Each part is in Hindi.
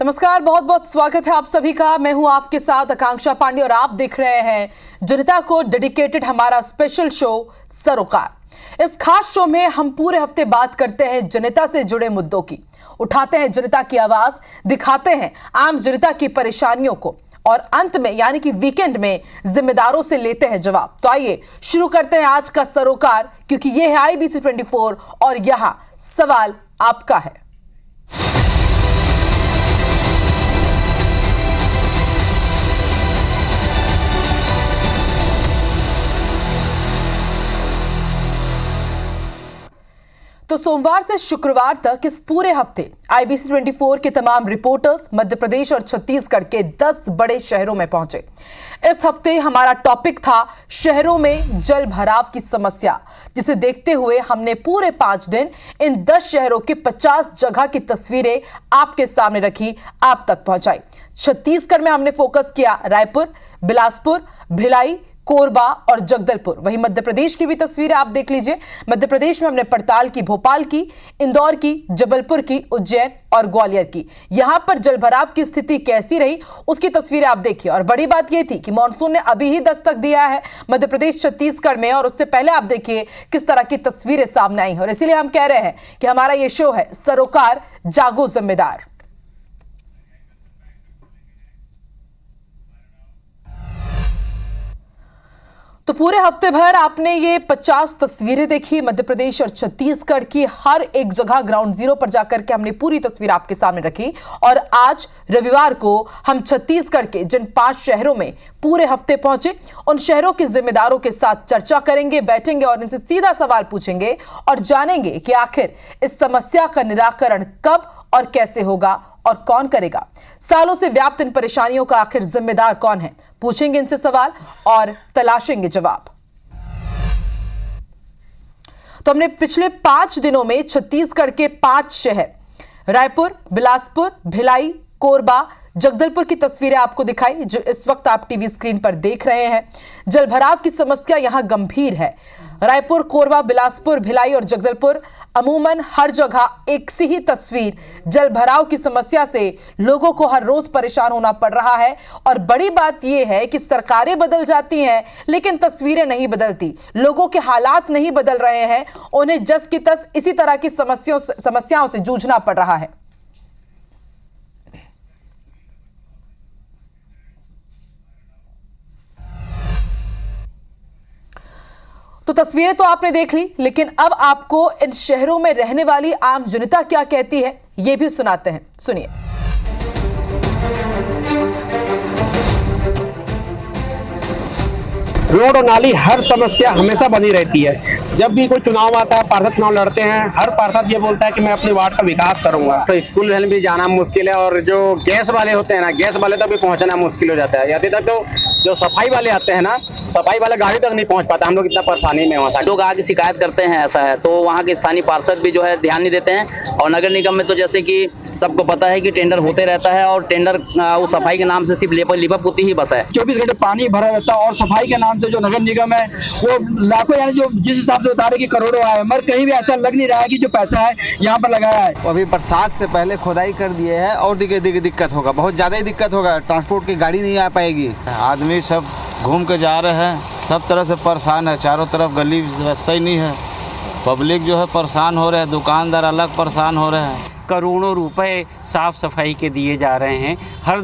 नमस्कार, बहुत बहुत स्वागत है आप सभी का। मैं हूं आपके साथ आकांक्षा पांडे और आप देख रहे हैं जनता को डेडिकेटेड हमारा स्पेशल शो सरोकार। इस खास शो में हम पूरे हफ्ते बात करते हैं जनता से जुड़े मुद्दों की, उठाते हैं जनता की आवाज, दिखाते हैं आम जनता की परेशानियों को और अंत में यानी कि वीकेंड में जिम्मेदारों से लेते हैं जवाब। तो आइए शुरू करते हैं आज का सरोकार, क्योंकि ये है IBC 24 और यहां सवाल आपका है। तो सोमवार से शुक्रवार तक इस पूरे हफ्ते IBC 24 के तमाम रिपोर्टर्स मध्य प्रदेश और छत्तीसगढ़ के 10 बड़े शहरों में पहुंचे। इस हफ्ते हमारा टॉपिक था शहरों में जल भराव की समस्या, जिसे देखते हुए हमने पूरे 5 दिन इन 10 शहरों के 50 जगह की तस्वीरें आपके सामने रखी, आप तक पहुंचाई। छत्तीसगढ़ में हमने फोकस किया रायपुर, बिलासपुर, भिलाई, कोरबा और जगदलपुर। वहीं मध्य प्रदेश की भी तस्वीरें आप देख लीजिए। मध्य प्रदेश में हमने पड़ताल की भोपाल की, इंदौर की, जबलपुर की, उज्जैन और ग्वालियर की। यहां पर जलभराव की स्थिति कैसी रही उसकी तस्वीरें आप देखिए। और बड़ी बात यह थी कि मानसून ने अभी ही दस्तक दिया है मध्य प्रदेश छत्तीसगढ़ में, और उससे पहले आप देखिए किस तरह की तस्वीरें सामने आई। और इसीलिए हम कह रहे हैं कि हमारा यह शो है सरोकार, जागो जिम्मेदार। तो पूरे हफ्ते भर आपने ये 50 तस्वीरें देखी मध्य प्रदेश और छत्तीसगढ़ की। हर एक जगह ग्राउंड जीरो पर जाकर के हमने पूरी तस्वीर आपके सामने रखी। और आज रविवार को हम छत्तीसगढ़ के जिन 5 शहरों में पूरे हफ्ते पहुंचे, उन शहरों के जिम्मेदारों के साथ चर्चा करेंगे, बैठेंगे और इनसे सीधा सवाल पूछेंगे और जानेंगे कि आखिर इस समस्या का निराकरण कब और कैसे होगा और कौन करेगा। सालों से व्याप्त इन परेशानियों का आखिर जिम्मेदार कौन है, पूछेंगे इनसे सवाल और तलाशेंगे जवाब। तो हमने पिछले 5 दिनों में छत्तीसगढ़ के 5 शहर रायपुर, बिलासपुर, भिलाई, कोरबा, जगदलपुर की तस्वीरें आपको दिखाई, जो इस वक्त आप टीवी स्क्रीन पर देख रहे हैं। जलभराव की समस्या यहां गंभीर है। रायपुर, कोरबा, बिलासपुर, भिलाई और जगदलपुर, अमूमन हर जगह एक सी ही तस्वीर। जलभराव की समस्या से लोगों को हर रोज परेशान होना पड़ रहा है। और बड़ी बात यह है कि सरकारें बदल जाती हैं लेकिन तस्वीरें नहीं बदलती, लोगों के हालात नहीं बदल रहे हैं, उन्हें जस की तस इसी तरह की समस्याओं से जूझना पड़ रहा है। तो तस्वीरें तो आपने देख ली, लेकिन अब आपको इन शहरों में रहने वाली आम जनता क्या कहती है यह भी सुनाते हैं, सुनिए। रोड और नाली हर समस्या हमेशा बनी रहती है। जब भी कोई चुनाव आता है, पार्षद चुनाव लड़ते हैं, हर पार्षद ये बोलता है कि मैं अपने वार्ड का विकास करूंगा। तो स्कूल में भी जाना मुश्किल है, और जो गैस वाले होते हैं ना, गैस वाले तक भी पहुंचना मुश्किल हो जाता है। अभी तक तो जो सफाई वाले आते हैं ना, सफाई वाला गाड़ी तक नहीं पहुंच पाता। हम लोग इतना परेशानी में वहाँ लोग आगे शिकायत करते हैं, ऐसा है। तो वहाँ के स्थानीय पार्षद भी जो है ध्यान नहीं देते हैं। और नगर निगम में तो जैसे कि सबको पता है कि टेंडर होते रहता है, और टेंडर वो सफाई के नाम से सिर्फ लिपापोती ही बस है। 24 घंटे पानी भरा रहता है, और सफाई के नाम से जो नगर निगम है वो लाखों, यानी जो जिस हिसाब से बता रहे कि करोड़ों आए, मगर कहीं भी ऐसा लग नहीं रहा है कि जो पैसा है यहाँ पर लगाया है। अभी बरसात से पहले खुदाई कर दिए हैं और दिक्कत होगा, बहुत ज्यादा ही दिक्कत होगा। ट्रांसपोर्ट की गाड़ी नहीं आ पाएगी। आदमी सब घूम के जा रहे हैं, सब तरह से परेशान है। चारों तरफ गली रास्ता ही नहीं है, पब्लिक जो है परेशान हो रहे हैं, दुकानदार अलग परेशान हो रहे हैं। करोड़ों रुपए साफ सफाई के दिए जा रहे हैं, हर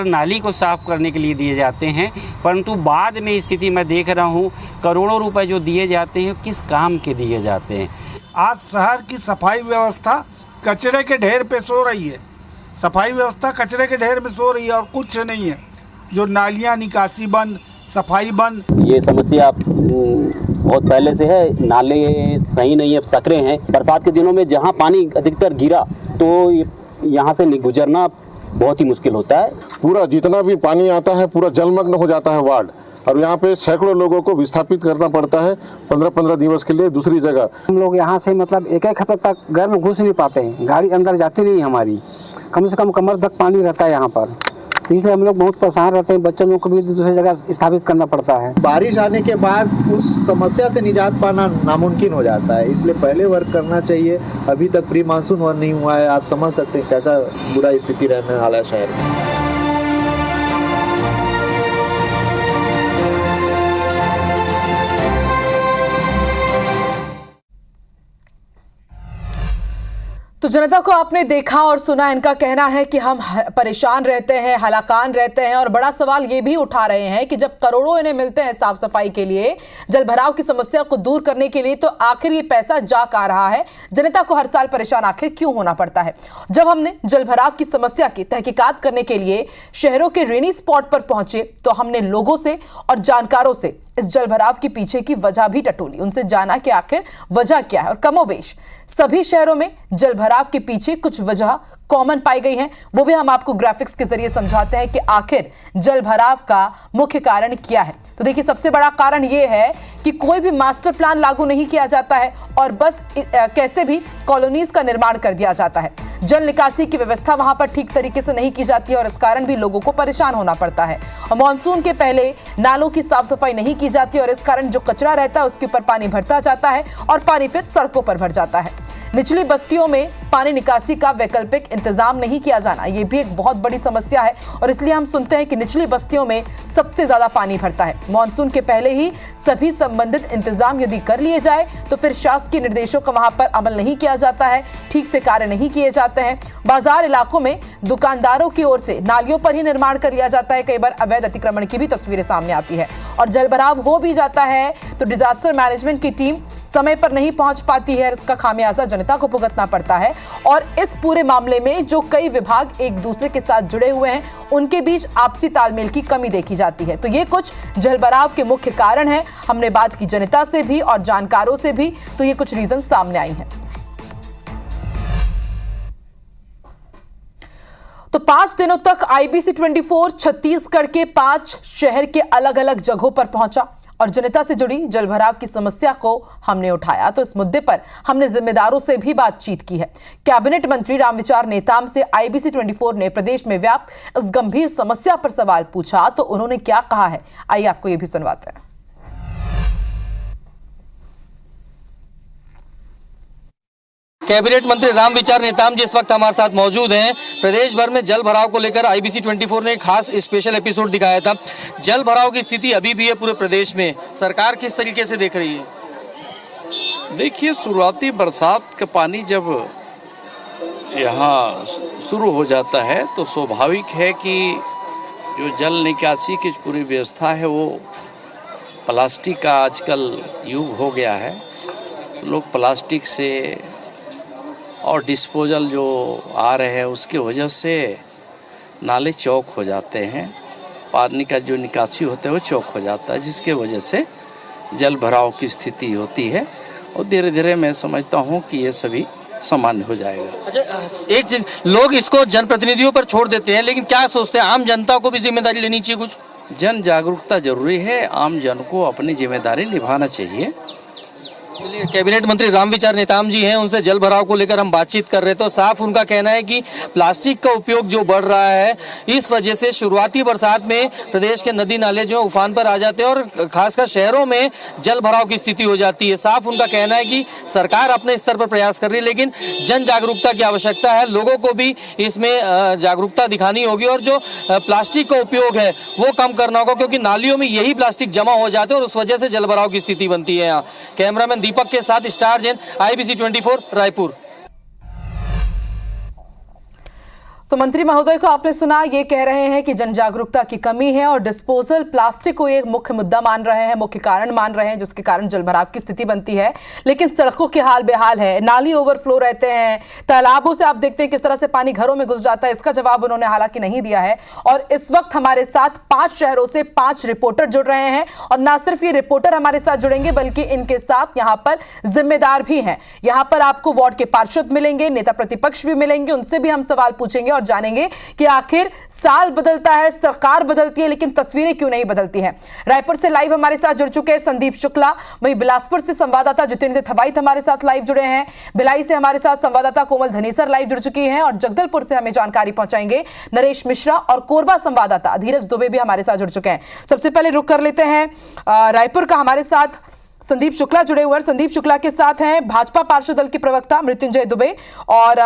नाली को साफ करने के लिए दिए जाते हैं, परंतु बाद में स्थिति मैं देख रहा हूँ करोड़ों रुपए जो दिए जाते हैं किस काम के दिए जाते हैं। आज शहर की सफाई व्यवस्था कचरे के ढेर पे सो रही है। सफाई व्यवस्था कचरे के ढेर में सो रही है और कुछ नहीं है। जो नालियाँ निकासी बंद, सफाई बंद। ये समस्या बहुत पहले से है। नाले सही नहीं है, सकरे हैं। बरसात के दिनों में जहाँ पानी अधिकतर गिरा तो यहाँ से गुजरना बहुत ही मुश्किल होता है। पूरा जितना भी पानी आता है पूरा जलमग्न हो जाता है वार्ड, और यहाँ पे सैकड़ों लोगों को विस्थापित करना पड़ता है 15-15 दिवस के लिए दूसरी जगह। हम लोग यहाँ से मतलब एक हफ्ते तक घर में घुस नहीं पाते हैं, गाड़ी अंदर जाती नहीं हमारी। कम से कम कमर तक पानी रहता है यहाँ पर। इसलिए हम लोग बहुत परेशान रहते हैं, बच्चों लोग को भी दूसरी जगह स्थापित करना पड़ता है। बारिश आने के बाद उस समस्या से निजात पाना नामुमकिन हो जाता है, इसलिए पहले वर्क करना चाहिए। अभी तक प्री मानसून वर्क नहीं हुआ है, आप समझ सकते हैं कैसा बुरा स्थिति रहने वाला है शहर में। तो जनता को आपने देखा और सुना, इनका कहना है कि हम परेशान रहते हैं, हलाकान रहते हैं और बड़ा सवाल ये भी उठा रहे हैं कि जब करोड़ों इन्हें मिलते हैं साफ सफाई के लिए, जल भराव की समस्या को दूर करने के लिए, तो आखिर ये पैसा जा कहाँ रहा है? जनता को हर साल परेशान आखिर क्यों होना पड़ता है? जब हमने जल भराव की समस्या की तहकीकात करने के लिए शहरों के रेनी स्पॉट पर पहुंचे तो हमने लोगों से और जानकारों से इस जल भराव के पीछे की वजह भी टटोली, उनसे जाना कि आखिर वजह क्या है। और कमोबेश सभी शहरों में जल भराव के पीछे कुछ वजह कॉमन पाई गई हैं, वो भी हम आपको ग्राफिक्स के जरिए समझाते हैं कि आखिर जल भराव का मुख्य कारण क्या है। तो देखिए, सबसे बड़ा कारण ये है कि कोई भी मास्टर प्लान लागू नहीं किया जाता है और बस कैसे भी कॉलोनीज का निर्माण कर दिया जाता है। जल निकासी की व्यवस्था वहां पर ठीक तरीके से नहीं की जाती है और इस कारण भी लोगों को परेशान होना पड़ता है। और मानसून के पहले नालों की साफ सफाई नहीं की जाती और इस कारण जो कचरा रहता है उसके ऊपर पानी भरता जाता है और पानी फिर सड़कों पर भर जाता है। निचली बस्तियों में पानी निकासी का वैकल्पिक इंतजाम नहीं किया जाना, यह भी एक बहुत बड़ी समस्या है और इसलिए हम सुनते हैं कि निचली बस्तियों में सबसे ज्यादा पानी भरता है। मानसून के पहले ही सभी संबंधित इंतजाम यदि कर लिए जाए तो फिर शासकीय निर्देशों का वहां पर अमल नहीं किया जाता है, ठीक से कार्य नहीं किए जाते हैं। बाजार इलाकों में दुकानदारों की ओर से नालियों पर ही निर्माण कर लिया जाता है, कई बार अवैध अतिक्रमण की भी तस्वीरें सामने आती है। और जलभराव हो भी जाता है तो डिजास्टर मैनेजमेंट की टीम समय पर नहीं पहुंच पाती है, इसका खामियाजा जनता को भुगतना पड़ता है। और इस पूरे मामले में जो कई विभाग एक दूसरे के साथ जुड़े हुए हैं उनके बीच आपसी तालमेल की कमी देखी जाती है। तो ये कुछ जलभराव के मुख्य कारण हैं। हमने बात की जनता से भी और जानकारों से भी, तो ये कुछ रीजन सामने आई हैं। तो 5 दिनों तक IBC 24 छत्तीसगढ़ के 5 शहर के अलग अलग जगहों पर पहुंचा और जनता से जुड़ी जलभराव की समस्या को हमने उठाया। तो इस मुद्दे पर हमने जिम्मेदारों से भी बातचीत की है। कैबिनेट मंत्री रामविचार नेताम से IBC 24 ने प्रदेश में व्याप्त इस गंभीर समस्या पर सवाल पूछा, तो उन्होंने क्या कहा है, आइए आपको यह भी सुनवाते हैं। कैबिनेट मंत्री रामविचार नेताम जी इस वक्त हमारे साथ मौजूद हैं। प्रदेश भर में जल भराव को लेकर IBC 24 ने एक खास स्पेशल एपिसोड दिखाया था। जल भराव की स्थिति अभी भी है पूरे प्रदेश में, सरकार किस तरीके से देख रही है? देखिए, शुरुआती बरसात का पानी जब यहाँ शुरू हो जाता है तो स्वाभाविक है कि जो जल निकासी की पूरी व्यवस्था है वो प्लास्टिक का आजकल युग हो गया है। तो लोग प्लास्टिक से और डिस्पोजल जो आ रहे हैं उसके वजह से नाले चौक हो जाते हैं, पानी का जो निकासी होता है वो चौक हो जाता है, जिसके वजह से जल भराव की स्थिति होती है और धीरे धीरे मैं समझता हूँ कि ये सभी सामान्य हो जाएगा। अच्छा, एक चीज, लोग इसको जनप्रतिनिधियों पर छोड़ देते हैं, लेकिन क्या सोचते हैं आम जनता को भी जिम्मेदारी लेनी चाहिए? कुछ जन जागरूकता जरूरी है, आम जन को अपनी जिम्मेदारी निभाना चाहिए। कैबिनेट मंत्री रामविचार नेताम जी हैं, उनसे जल भराव को लेकर हम बातचीत कर रहे थे। तो साफ उनका कहना है कि प्लास्टिक का उपयोग जो बढ़ रहा है, इस वजह से शुरुआती बरसात में प्रदेश के नदी नाले जो उफान पर आ जाते हैं और खासकर शहरों में जल भराव की स्थिति हो जाती है। साफ उनका कहना है कि सरकार अपने स्तर पर प्रयास कर रही है, लेकिन जन जागरूकता की आवश्यकता है, लोगों को भी इसमें जागरूकता दिखानी होगी और जो प्लास्टिक का उपयोग है वो कम करना होगा, क्योंकि नालियों में यही प्लास्टिक जमा हो जाते हैं और उस वजह से जल भराव की स्थिति बनती है। यहाँ कैमरामैन दीपक के साथ स्टार जैन, IBC 24 रायपुर। तो मंत्री महोदय को आपने सुना, ये कह रहे हैं कि जन जागरूकता की कमी है और डिस्पोजल प्लास्टिक को एक मुख्य मुद्दा मान रहे हैं, मुख्य कारण मान रहे हैं जिसके कारण जलभराव की स्थिति बनती है। लेकिन सड़कों के हाल बेहाल है, नाली ओवरफ्लो रहते हैं, तालाबों से आप देखते हैं किस तरह से पानी घरों में घुस जाता है, इसका जवाब उन्होंने हालांकि नहीं दिया है। और इस वक्त हमारे साथ 5 शहरों से 5 रिपोर्टर जुड़ रहे हैं और ना सिर्फ ये रिपोर्टर हमारे साथ जुड़ेंगे बल्कि इनके साथ यहाँ पर जिम्मेदार भी हैं। यहाँ पर आपको वार्ड के पार्षद मिलेंगे, नेता प्रतिपक्ष भी मिलेंगे, उनसे भी हम सवाल पूछेंगे और और जानेंगे कि आखिर साल बदलता है, सरकार बदलती है, लेकिन तस्वीरें क्यों नहीं बदलती हैं। रायपुर से लाइव हमारे साथ जुड़ चुके हैं संदीप शुक्ला, वहीं बिलासपुर से संवाददाता जितेंद्र थवाइत हमारे साथ लाइव जुड़े हैं, भिलाई से हमारे साथ संवाददाता कोमल धनेसर लाइव जुड़ चुकी हैं और जगदलपुर से हमें जानकारी पहुंचाएंगे नरेश मिश्रा और कोरबा संवाददाता धीरज दुबे भी हमारे साथ जुड़ चुके हैं। सबसे पहले रुक कर लेते हैं रायपुर का, हमारे साथ संदीप शुक्ला जुड़े हुए हैं। संदीप शुक्ला के साथ हैं भाजपा पार्षद दल के प्रवक्ता मृत्युंजय दुबे और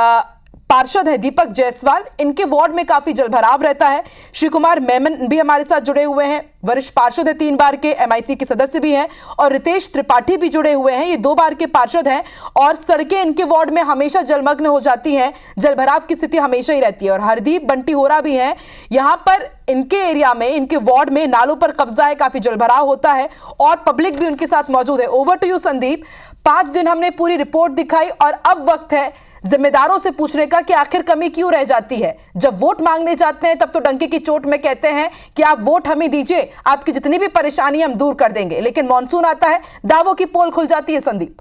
पार्षद है दीपक जायसवाल। इनके वार्ड में काफी जलभराव रहता है। श्री कुमार मेमन भी हमारे साथ जुड़े हुए हैं, वरिष्ठ पार्षद है, 3 बार के MIC के सदस्य भी हैं, और रितेश त्रिपाठी भी जुड़े हुए हैं, ये 2 बार के पार्षद हैं और सड़कें इनके वार्ड में हमेशा जलमग्न हो जाती हैं, जलभराव की स्थिति हमेशा ही रहती है। और हरदीप बंटी होरा भी हैं, यहां पर इनके एरिया में, इनके वार्ड में नालों पर कब्जा है, काफी जलभराव होता है और पब्लिक भी उनके साथ मौजूद है। Over to you Sandeep. 5 दिन हमने पूरी रिपोर्ट दिखाई और अब वक्त है जिम्मेदारों से पूछने का कि आखिर कमी क्यों रह जाती है। जब वोट मांगने जाते हैं तब तो डंके की चोट में कहते हैं कि आप वोट हमें दीजिए, आपकी जितनी भी परेशानी हम दूर कर देंगे, लेकिन मॉनसून आता है, दावों की पोल खुल जाती है। संदीप,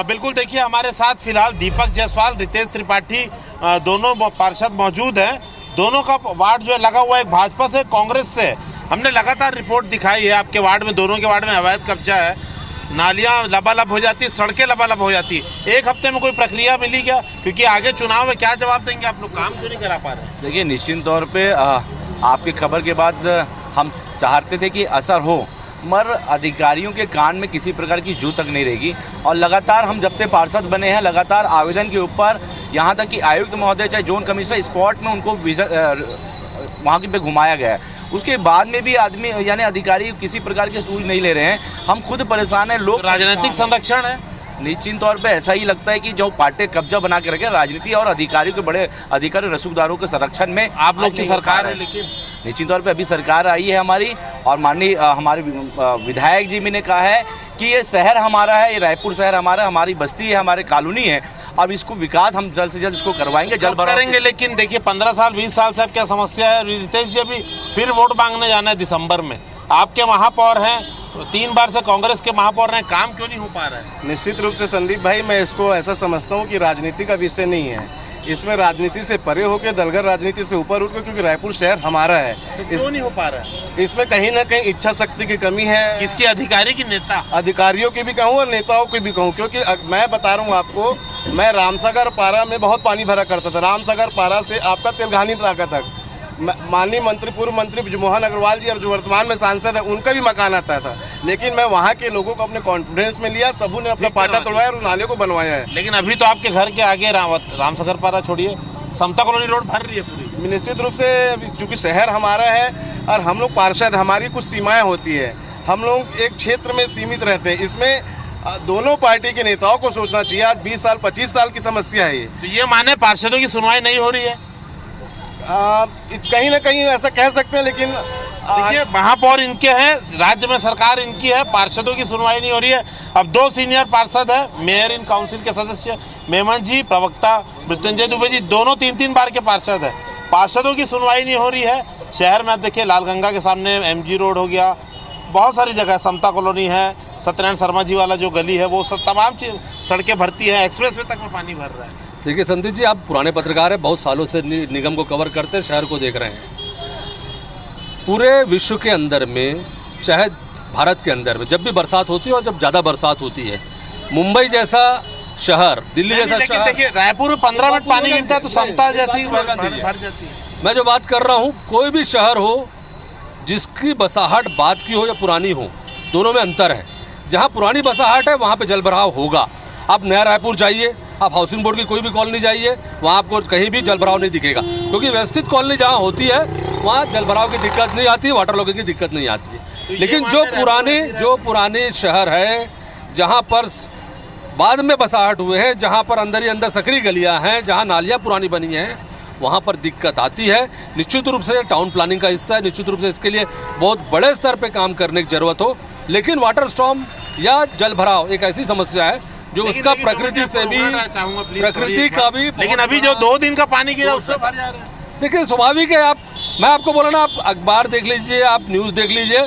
बिल्कुल, देखिए हमारे साथ फिलहाल दीपक जायसवाल, रितेश त्रिपाठी दोनों पार्षद मौजूद हैं। दोनों का वार्ड जो है लगा हुआ है, एक भाजपा से, कांग्रेस से। हमने लगातार रिपोर्ट दिखाई है, आपके वार्ड में, दोनों के वार्ड में अवैध कब्जा है, नालियां लबालब हो जाती, सड़कें लबालब हो जाती। एक हफ्ते में कोई प्रक्रिया मिली क्या? क्योंकि आगे चुनाव है, क्या जवाब देंगे आप लोग? काम क्यों नहीं करा पा रहे? देखिए, निश्चित तौर पे आपकी खबर के बाद हम चाहते थे कि असर हो, मगर अधिकारियों के कान में किसी प्रकार की जू तक नहीं रहेगी। और लगातार हम जब से पार्षद बने हैं, लगातार आवेदन के ऊपर, यहाँ तक कि आयुक्त महोदय चाहे जोन कमिश्नर, स्पॉट में उनको वहाँ पे घुमाया गया है। उसके बाद में भी आदमी यानी अधिकारी किसी प्रकार के सूझ नहीं ले रहे हैं। हम खुद परेशान हैं। लोग, राजनीतिक संरक्षण है, निश्चित तौर पे ऐसा ही लगता है कि जो पार्टी कब्जा बना के रखे, राजनीति और अधिकारियों के, बड़े अधिकारी रसूखदारों के संरक्षण में आप लोग की सरकार है। लेकिन निश्चित तौर पे अभी सरकार आई है हमारी, और माननीय हमारे विधायक जी भी ने कहा है कि ये शहर हमारा है, ये रायपुर शहर हमारा, हमारी बस्ती है, हमारे कॉलोनी है। अब इसको विकास हम जल्द से जल्द इसको करवाएंगे, जल्द करेंगे। लेकिन देखिए 15 साल 20 साल से अब क्या समस्या है? रितेश जी, अभी फिर वोट मांगने जाना है दिसंबर में, आपके महापौर हैं, 3 बार से कांग्रेस के महापौर हैं, काम क्यों नहीं हो पा रहा है? निश्चित रूप से संदीप भाई, मैं इसको ऐसा समझता हूँ कि राजनीति का विषय नहीं है, इसमें राजनीति से परे होकर दलगत राजनीति से ऊपर उठकर, क्योंकि रायपुर शहर हमारा है। तो क्यों नहीं हो पा रहा है? इसमें कहीं ना कहीं इच्छा शक्ति की कमी है। इसकी अधिकारी की, नेता अधिकारियों की भी कहूँ और नेताओं की भी कहूँ, क्योंकि मैं बता रहा हूँ आपको, मैं रामसागर पारा में बहुत पानी भरा करता था। रामसागर पारा से आपका तेलघानी नाका तक माननीय मंत्री, पूर्व मंत्री मोहन अग्रवाल जी और जो वर्तमान में सांसद है, उनका भी मकान आता था। लेकिन मैं वहाँ के लोगों को अपने कॉन्फिडेंस में लिया, सबू ने अपना पाटा तोड़वाया और नाले को बनवाया है। लेकिन अभी तो आपके घर के आगे रामसागर पारा छोड़िए, समता कॉलोनी रोड भर रही है पूरी। निश्चित रूप से, चूँकि शहर हमारा है और हम लोग पार्षद, हमारी कुछ सीमाएँ होती है, हम लोग एक क्षेत्र में सीमित रहते हैं। इसमें दोनों पार्टी के नेताओं को सोचना चाहिए। आज 20 साल 25 साल की समस्या है ये। तो ये माने पार्षदों की सुनवाई नहीं हो रही है? कहीं ना कहीं ऐसा कह सकते हैं, लेकिन देखिए महापौर इनके हैं, राज्य में सरकार इनकी है, पार्षदों की सुनवाई नहीं हो रही है। अब 2 सीनियर पार्षद है, मेयर इन काउंसिल के सदस्य मेमन जी, प्रवक्ता मृत्युंजय दुबे जी, दोनों 3-3 बार के पार्षद है। पार्षदों की सुनवाई नहीं हो रही है। शहर में आप देखिए, लालगंगा के सामने MG रोड हो गया, बहुत सारी जगह, समता कॉलोनी है, सत्यनारायण शर्मा जी वाला जो गली है, वो सब तमाम सड़कें भरती है, एक्सप्रेसवे तक में पानी भर रहा है। देखिए संदीप जी, आप पुराने पत्रकार हैं, बहुत सालों से निगम को कवर करते हैं, शहर को देख रहे हैं। पूरे विश्व के अंदर में, चाहे भारत के अंदर में, जब भी बरसात होती है और जब ज़्यादा बरसात होती है, मुंबई जैसा शहर, दिल्ली जैसा शहर, देखिए रायपुर में 15 मिनट पानी गिरता है तो समता जैसी भर जाती है। मैं जो बात कर रहा हूँ, कोई भी शहर हो जिसकी बसाहट बाद की हो या पुरानी हो, दोनों में अंतर है। जहाँ पुरानी बसाहट है वहाँ पे जलभराव होगा। आप नया रायपुर जाइए, आप हाउसिंग बोर्ड की कोई भी कॉलोनी जाइए, वहाँ आपको कहीं भी जलभराव नहीं दिखेगा, क्योंकि व्यवस्थित कॉलोनी जहाँ होती है वहाँ जलभराव की दिक्कत नहीं आती, वाटर लॉगिंग की दिक्कत नहीं आती है। लेकिन जो पुराने शहर है, जहाँ पर बाद में बसाहट हुए हैं, जहाँ पर अंदर ही अंदर सकरी गलियाँ हैं, जहाँ नालियाँ पुरानी बनी हैं, वहाँ पर दिक्कत आती है। निश्चित रूप से टाउन प्लानिंग का हिस्सा है, निश्चित रूप से इसके लिए बहुत बड़े स्तर पे काम करने की जरूरत हो। लेकिन वाटर स्टॉर्म या जल भराव एक ऐसी समस्या है जो उसका प्रकृति से भी, प्रकृति का भी, लेकिन अभी जो 2 दिन का पानी गिरा उसमें भर जा रहा है। देखिए स्वाभाविक है। मैं आपको बोला ना, आप अखबार देख लीजिए, आप न्यूज़ देख लीजिए,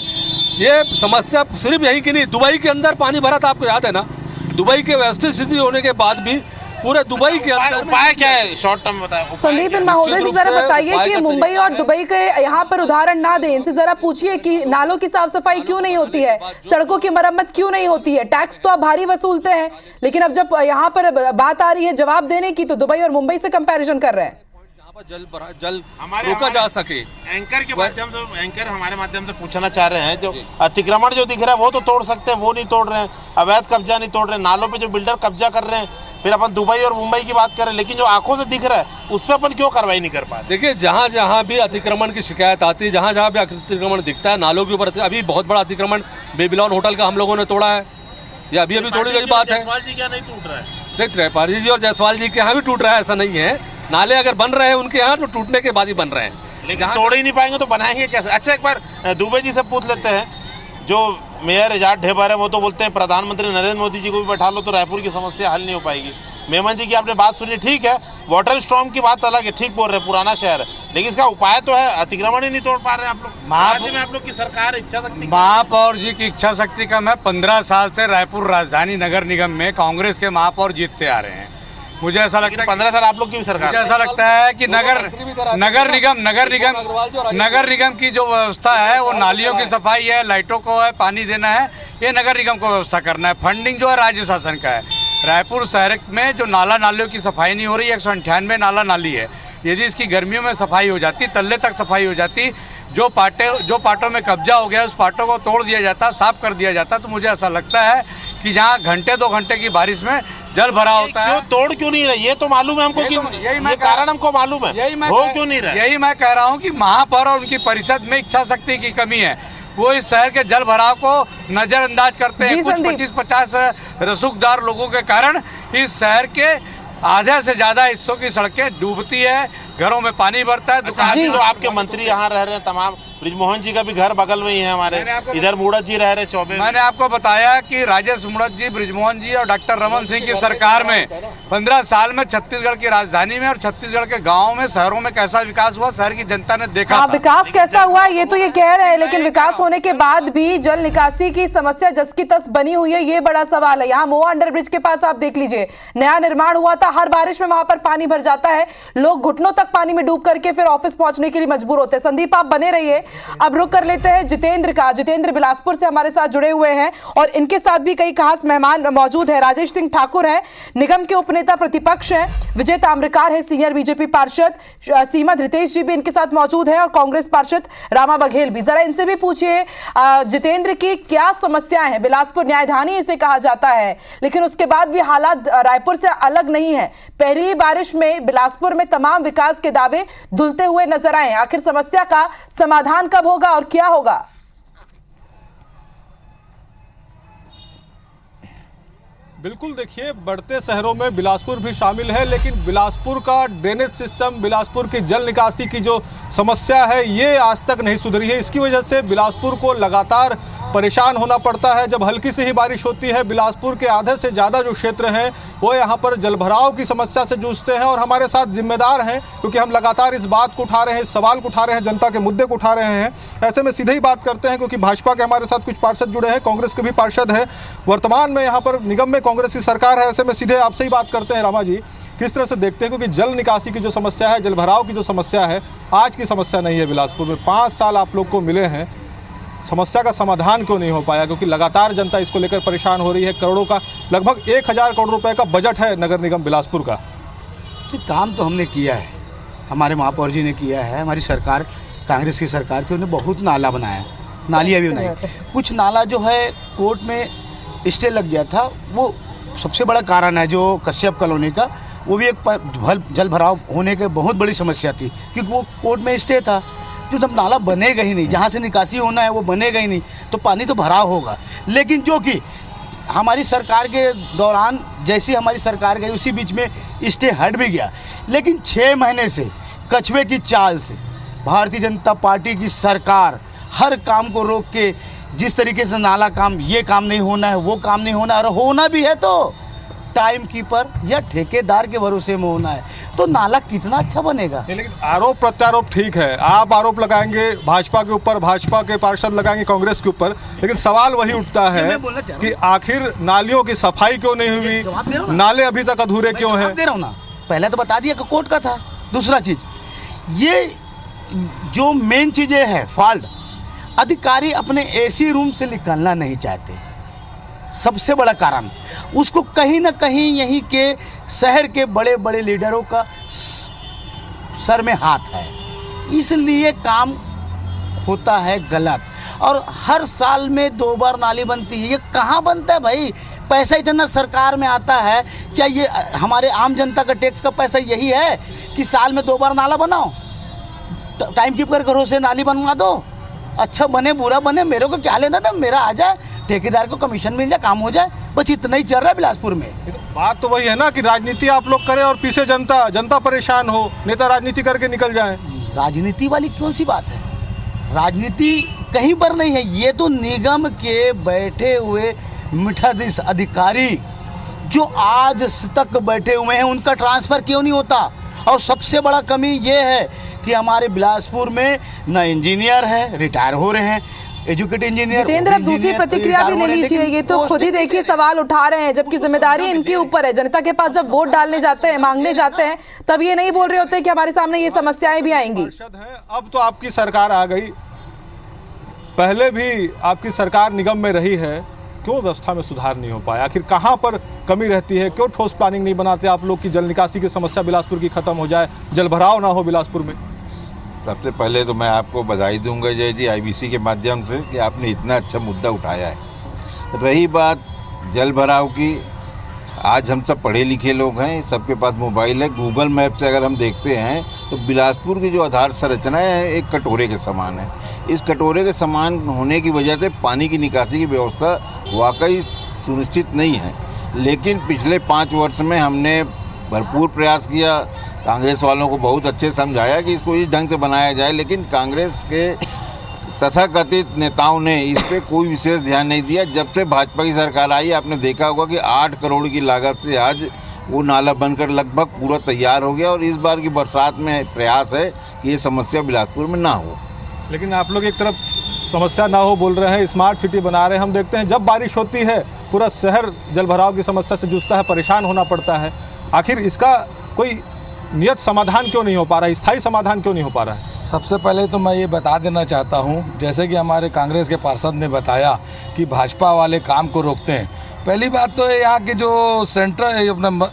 ये समस्या सिर्फ यहीं की नहीं, दुबई के अंदर पानी भरा था, आपको याद है ना? दुबई के व्यवस्थित स्थिति होने के बाद भी पूरे दुबई के अंदर उपाय क्या है शॉर्ट टर्म बताएं। संदीप महोदय से जरा बताइए कि मुंबई और दुबई के यहाँ पर उदाहरण ना दें, इनसे जरा पूछिए कि नालों की साफ सफाई क्यों नहीं होती है, सड़कों की मरम्मत क्यों नहीं होती है। टैक्स तो आप भारी वसूलते हैं, लेकिन अब जब यहाँ पर बात आ रही है जवाब देने की तो दुबई और मुंबई से कंपैरिजन कर रहे हैं। जल रोका जा सके। एंकर के माध्यम से, एंकर हमारे माध्यम से पूछना चाह रहे हैं, जो अतिक्रमण जो दिख रहा है वो तो तोड़ सकते हैं, वो नहीं तोड़ रहे हैं, अवैध कब्जा नहीं तोड़ रहे हैं, नालों पे जो बिल्डर कब्जा कर रहे हैं, फिर अपन दुबई और मुंबई की बात करें, लेकिन जो आंखों से दिख रहा है उस पर अपन क्यों कार्रवाई नहीं कर पाते। देखिए जहाँ जहाँ भी अतिक्रमण की शिकायत आती है, जहाँ जहाँ भी अतिक्रमण दिखता है नालों के ऊपर, अभी बहुत बड़ा अतिक्रमण बेबीलोन होटल का हम लोगों ने तोड़ा है, ये अभी तोड़ी गई बात है। जायसवाल जी क्या नहीं टूट रहा है? नहीं, त्रिपाठी जी और जायसवाल जी के यहाँ भी टूट रहा है, ऐसा नहीं है। नाले अगर बन रहे हैं उनके यहाँ तो टूटने के बाद ही बन रहे हैं, लेकिन तोड़ ही नहीं पाएंगे तो बनाएंगे कैसे। अच्छा एक बार दुबे जी से पूछ लेते हैं, जो मेयर एजाज ढेबर है वो तो बोलते हैं प्रधानमंत्री नरेंद्र मोदी जी को भी बैठा लो तो रायपुर की समस्या हल नहीं हो पाएगी। मेमन जी की आपने बात सुनी, ठीक है, वाटर स्टॉर्म की बात अलग है, ठीक बोल रहे हैं, पुराना शहर है, लेकिन इसका उपाय तो है, अतिक्रमण ही नहीं तोड़ पा रहे आप लोग। राज्य में आप लोग की सरकार इच्छा शक्ति, महापौर जी की इच्छा शक्ति कम है। 15 साल से रायपुर राजधानी नगर निगम में कांग्रेस के महापौर जीतते आ रहे हैं। मुझे ऐसा लगता है 15 साल आप लोग की भी सरकार, मुझे ऐसा लगता है कि नगर निगम की जो व्यवस्था है वो नालियों की सफाई है, लाइटों को है, पानी देना है, ये नगर निगम को व्यवस्था करना है। फंडिंग जो है राज्य शासन का है। रायपुर शहर में जो नालियों की सफाई नहीं हो रही है, 198 नाला नाली है, यदि इसकी गर्मियों में सफाई हो जाती, तल्ले तक सफाई हो जाती, जो पाटों में कब्जा हो गया उस पाटों को तोड़ दिया जाता, साफ कर दिया जाता, तो मुझे ऐसा लगता है कि जहाँ घंटे 2 घंटे की बारिश में जल भरा होता है। तोड़ क्यों नहीं रही, ये तो मालूम है हमको, यही कारण हमको मालूम है, हो क्यों नहीं रहा। यही मैं कह रहा हूँ कि महापौर और उनकी परिषद में इच्छा शक्ति की कमी है। वो इस शहर के जल भराव को नजरअंदाज करते हैं। कुछ 25-50 रसूखदार लोगों के कारण इस शहर के आधे से ज्यादा हिस्सों की सड़कें डूबती है, घरों में पानी भरता है। अच्छा, तो आपके मंत्री यहाँ रह रहे हैं तमाम, ब्रिजमोहन जी का भी घर बगल में ही है हमारे, इधर मुड़त जी रह रहे चौबे। मैंने आपको बताया कि राजेश मुड़त जी, ब्रिजमोहन जी और डॉक्टर रमन सिंह की सरकार में 15 साल में छत्तीसगढ़ की राजधानी में और छत्तीसगढ़ के गाँव में, शहरों में कैसा विकास हुआ, शहर की जनता ने देखा। हाँ, विकास कैसा हुआ ये तो ये कह रहे हैं, लेकिन विकास होने के बाद भी जल निकासी की समस्या जस की तस बनी हुई है, ये बड़ा सवाल है। यहाँ मोआ अंडरब्रिज के पास आप देख लीजिए, नया निर्माण हुआ था, हर बारिश में वहां पर पानी भर जाता है, लोग घुटनों तक पानी में डूब करके फिर ऑफिस पहुंचने के लिए मजबूर होते हैं। संदीप आप बने रहिए, अब रुक कर लेते हैं जितेंद्र का। जितेंद्र बिलासपुर से हमारे साथ जुड़े हुए हैं और इनके साथ भी कई खास मेहमान मौजूद है। राजेश सिंह ठाकुर है, निगम के उपनेता प्रतिपक्ष हैं, विजय ताम्रकार है, सीनियर बीजेपी पार्षद, सीमा धृतेश जी भी इनके साथ मौजूद है और कांग्रेस पार्षद रामा बघेल भी। जरा इनसे भी पूछिए जितेंद्र की क्या समस्याएं हैं। बिलासपुर न्यायधानी इसे कहा जाता है, लेकिन उसके बाद भी हालात रायपुर से अलग नहीं है। पहली बारिश में बिलासपुर में तमाम विकास के दावे धुलते हुए नजर आए। आखिर समस्या का समाधान कब होगा और क्या होगा? बिल्कुल, देखिए बढ़ते शहरों में बिलासपुर भी शामिल है, लेकिन बिलासपुर का ड्रेनेज सिस्टम, बिलासपुर की जल निकासी की जो समस्या है ये आज तक नहीं सुधरी है। इसकी वजह से बिलासपुर को लगातार परेशान होना पड़ता है। जब हल्की सी ही बारिश होती है, बिलासपुर के आधे से ज़्यादा जो क्षेत्र हैं वो यहाँ पर जलभराव की समस्या से जूझते हैं और हमारे साथ जिम्मेदार हैं, क्योंकि हम लगातार इस बात को उठा रहे हैं, इस सवाल को उठा रहे हैं, जनता के मुद्दे को उठा रहे हैं। ऐसे में सीधे ही बात करते हैं, क्योंकि भाजपा के हमारे साथ कुछ पार्षद जुड़े हैं, कांग्रेस के भी पार्षद हैं, वर्तमान में यहाँ पर निगम में कांग्रेस की सरकार है। ऐसे में सीधे आपसे ही बात करते हैं रामा जी, किस तरह से देखते हैं, क्योंकि जल निकासी की जो समस्या है, जलभराव की जो समस्या है, आज की समस्या नहीं है बिलासपुर में। 5 साल आप लोग को मिले हैं, समस्या का समाधान क्यों नहीं हो पाया? क्योंकि लगातार जनता इसको लेकर परेशान हो रही है। करोड़ों का, लगभग 1000 करोड़ रुपए का बजट है नगर निगम बिलासपुर का। काम तो हमने किया है, हमारे महापौर जी ने किया है, हमारी सरकार, कांग्रेस की सरकार थी, उन्होंने बहुत नाला बनाया, नालियाँ भी बनाई। कुछ नाला जो है कोर्ट में स्टे लग गया था, वो सबसे बड़ा कारण है। जो कश्यप कॉलोनी का, वो भी एक जल भराव होने की बहुत बड़ी समस्या थी, क्योंकि वो कोर्ट में स्टे था। तो जब नाला बनेगा ही नहीं, जहाँ से निकासी होना है वो बनेगा ही नहीं, तो पानी तो भराव होगा। लेकिन जो कि हमारी सरकार के दौरान, जैसी हमारी सरकार गई उसी बीच में स्टे हट भी गया, लेकिन 6 महीने से कछुए की चाल से भारतीय जनता पार्टी की सरकार हर काम को रोक के, जिस तरीके से नाला काम, ये काम नहीं होना है, वो काम नहीं होना है, और होना भी है तो टाइम कीपर या ठेकेदार के भरोसे में होना है, तो नाला कितना अच्छा बनेगा। लेकिन आरोप प्रत्यारोप ठीक है, आप आरोप लगाएंगे भाजपा के ऊपर, भाजपा के पार्षद लगाएंगे कांग्रेस के ऊपर, लेकिन सवाल वही उठता है कि आखिर नालियों की सफाई क्यों नहीं हुई, नाले अभी तक अधूरे क्यों हैं? दे रहा हूँ ना, पहले तो बता दिया कि कोर्ट का था। दूसरा चीज, ये जो मेन चीजें है फॉल्ट, अधिकारी अपने एसी रूम से निकलना नहीं चाहते, सबसे बड़ा कारण उसको कहीं ना कहीं यहीं के शहर के बड़े बड़े लीडरों का सर में हाथ है, इसलिए काम होता है गलत। और हर साल में 2 बार नाली बनती है, ये कहाँ बनता है भाई? पैसा इतना सरकार में आता है, क्या ये हमारे आम जनता का टैक्स का पैसा यही है कि साल में 2 बार नाला बनाओ? टाइम कीपर घरों से नाली बनवा दो, अच्छा बने बुरा बने मेरे को क्या लेना था, मेरा आ जाए, ठेकेदार को कमीशन मिल जाए, काम हो जाए, बस इतना ही चल रहा है बिलासपुर में। बात तो वही है ना कि राजनीति आप लोग करें और पीछे जनता, जनता परेशान हो, नेता राजनीति करके निकल जाएं। राजनीति वाली कौन सी बात है? राजनीति कहीं पर नहीं है, ये तो निगम के बैठे हुए मिठाधीश अधिकारी जो आज तक बैठे हुए हैं, उनका ट्रांसफर क्यों नहीं होता? और सबसे बड़ा कमी ये है कि हमारे बिलासपुर में न इंजीनियर है, रिटायर हो रहे हैं, एजुकेटेड इंजीनियर। जितेंद्र, अब दूसरी प्रतिक्रिया भी ले लीजिए। ये तो खुद ही देखिए सवाल उठा रहे हैं, जबकि जिम्मेदारी इनके ऊपर है। जनता के पास जब वोट डालने जाते हैं, मांगने जाते हैं, तब ये नहीं बोल रहे होते कि हमारे सामने ये समस्याएं भी आएंगी। अब तो आपकी सरकार आ गई, पहले भी आपकी सरकार निगम में रही है, क्यों व्यवस्था में सुधार नहीं हो पाया? आखिर कहाँ पर कमी रहती है? क्यों ठोस प्लानिंग नहीं बनाते आप लोग कि जल निकासी की समस्या बिलासपुर की खत्म हो जाए, जल भराव ना हो बिलासपुर में? सबसे पहले तो मैं आपको बधाई दूंगा जय जी आईबीसी के माध्यम से कि आपने इतना अच्छा मुद्दा उठाया है। रही बात जल भराव की, आज हम सब पढ़े लिखे लोग हैं, सबके पास मोबाइल है, गूगल मैप से अगर हम देखते हैं तो बिलासपुर की जो आधार संरचना है एक कटोरे के समान है। इस कटोरे के समान होने की वजह से पानी की निकासी की व्यवस्था वाकई सुनिश्चित नहीं है। लेकिन पिछले 5 वर्ष में हमने भरपूर प्रयास किया, कांग्रेस वालों को बहुत अच्छे समझाया कि इसको इस ढंग से बनाया जाए, लेकिन कांग्रेस के तथाकथित नेताओं ने इस पर कोई विशेष ध्यान नहीं दिया। जब से भाजपा की सरकार आई, आपने देखा होगा कि 8 करोड़ की लागत से आज वो नाला बनकर लगभग पूरा तैयार हो गया और इस बार की बरसात में प्रयास है कि ये समस्या बिलासपुर में ना हो। लेकिन आप लोग एक तरफ समस्या ना हो बोल रहे हैं, स्मार्ट सिटी बना रहे हैं, हम देखते हैं जब बारिश होती है पूरा शहर जल भराव की समस्या से जूझता है, परेशान होना पड़ता है। आखिर इसका कोई नियत समाधान क्यों नहीं हो पा रहा है, स्थायी समाधान क्यों नहीं हो पा रहा है? सबसे पहले तो मैं ये बता देना चाहता हूँ, जैसे कि हमारे कांग्रेस के पार्षद ने बताया कि भाजपा वाले काम को रोकते हैं। पहली बात तो यहाँ के जो सेंटर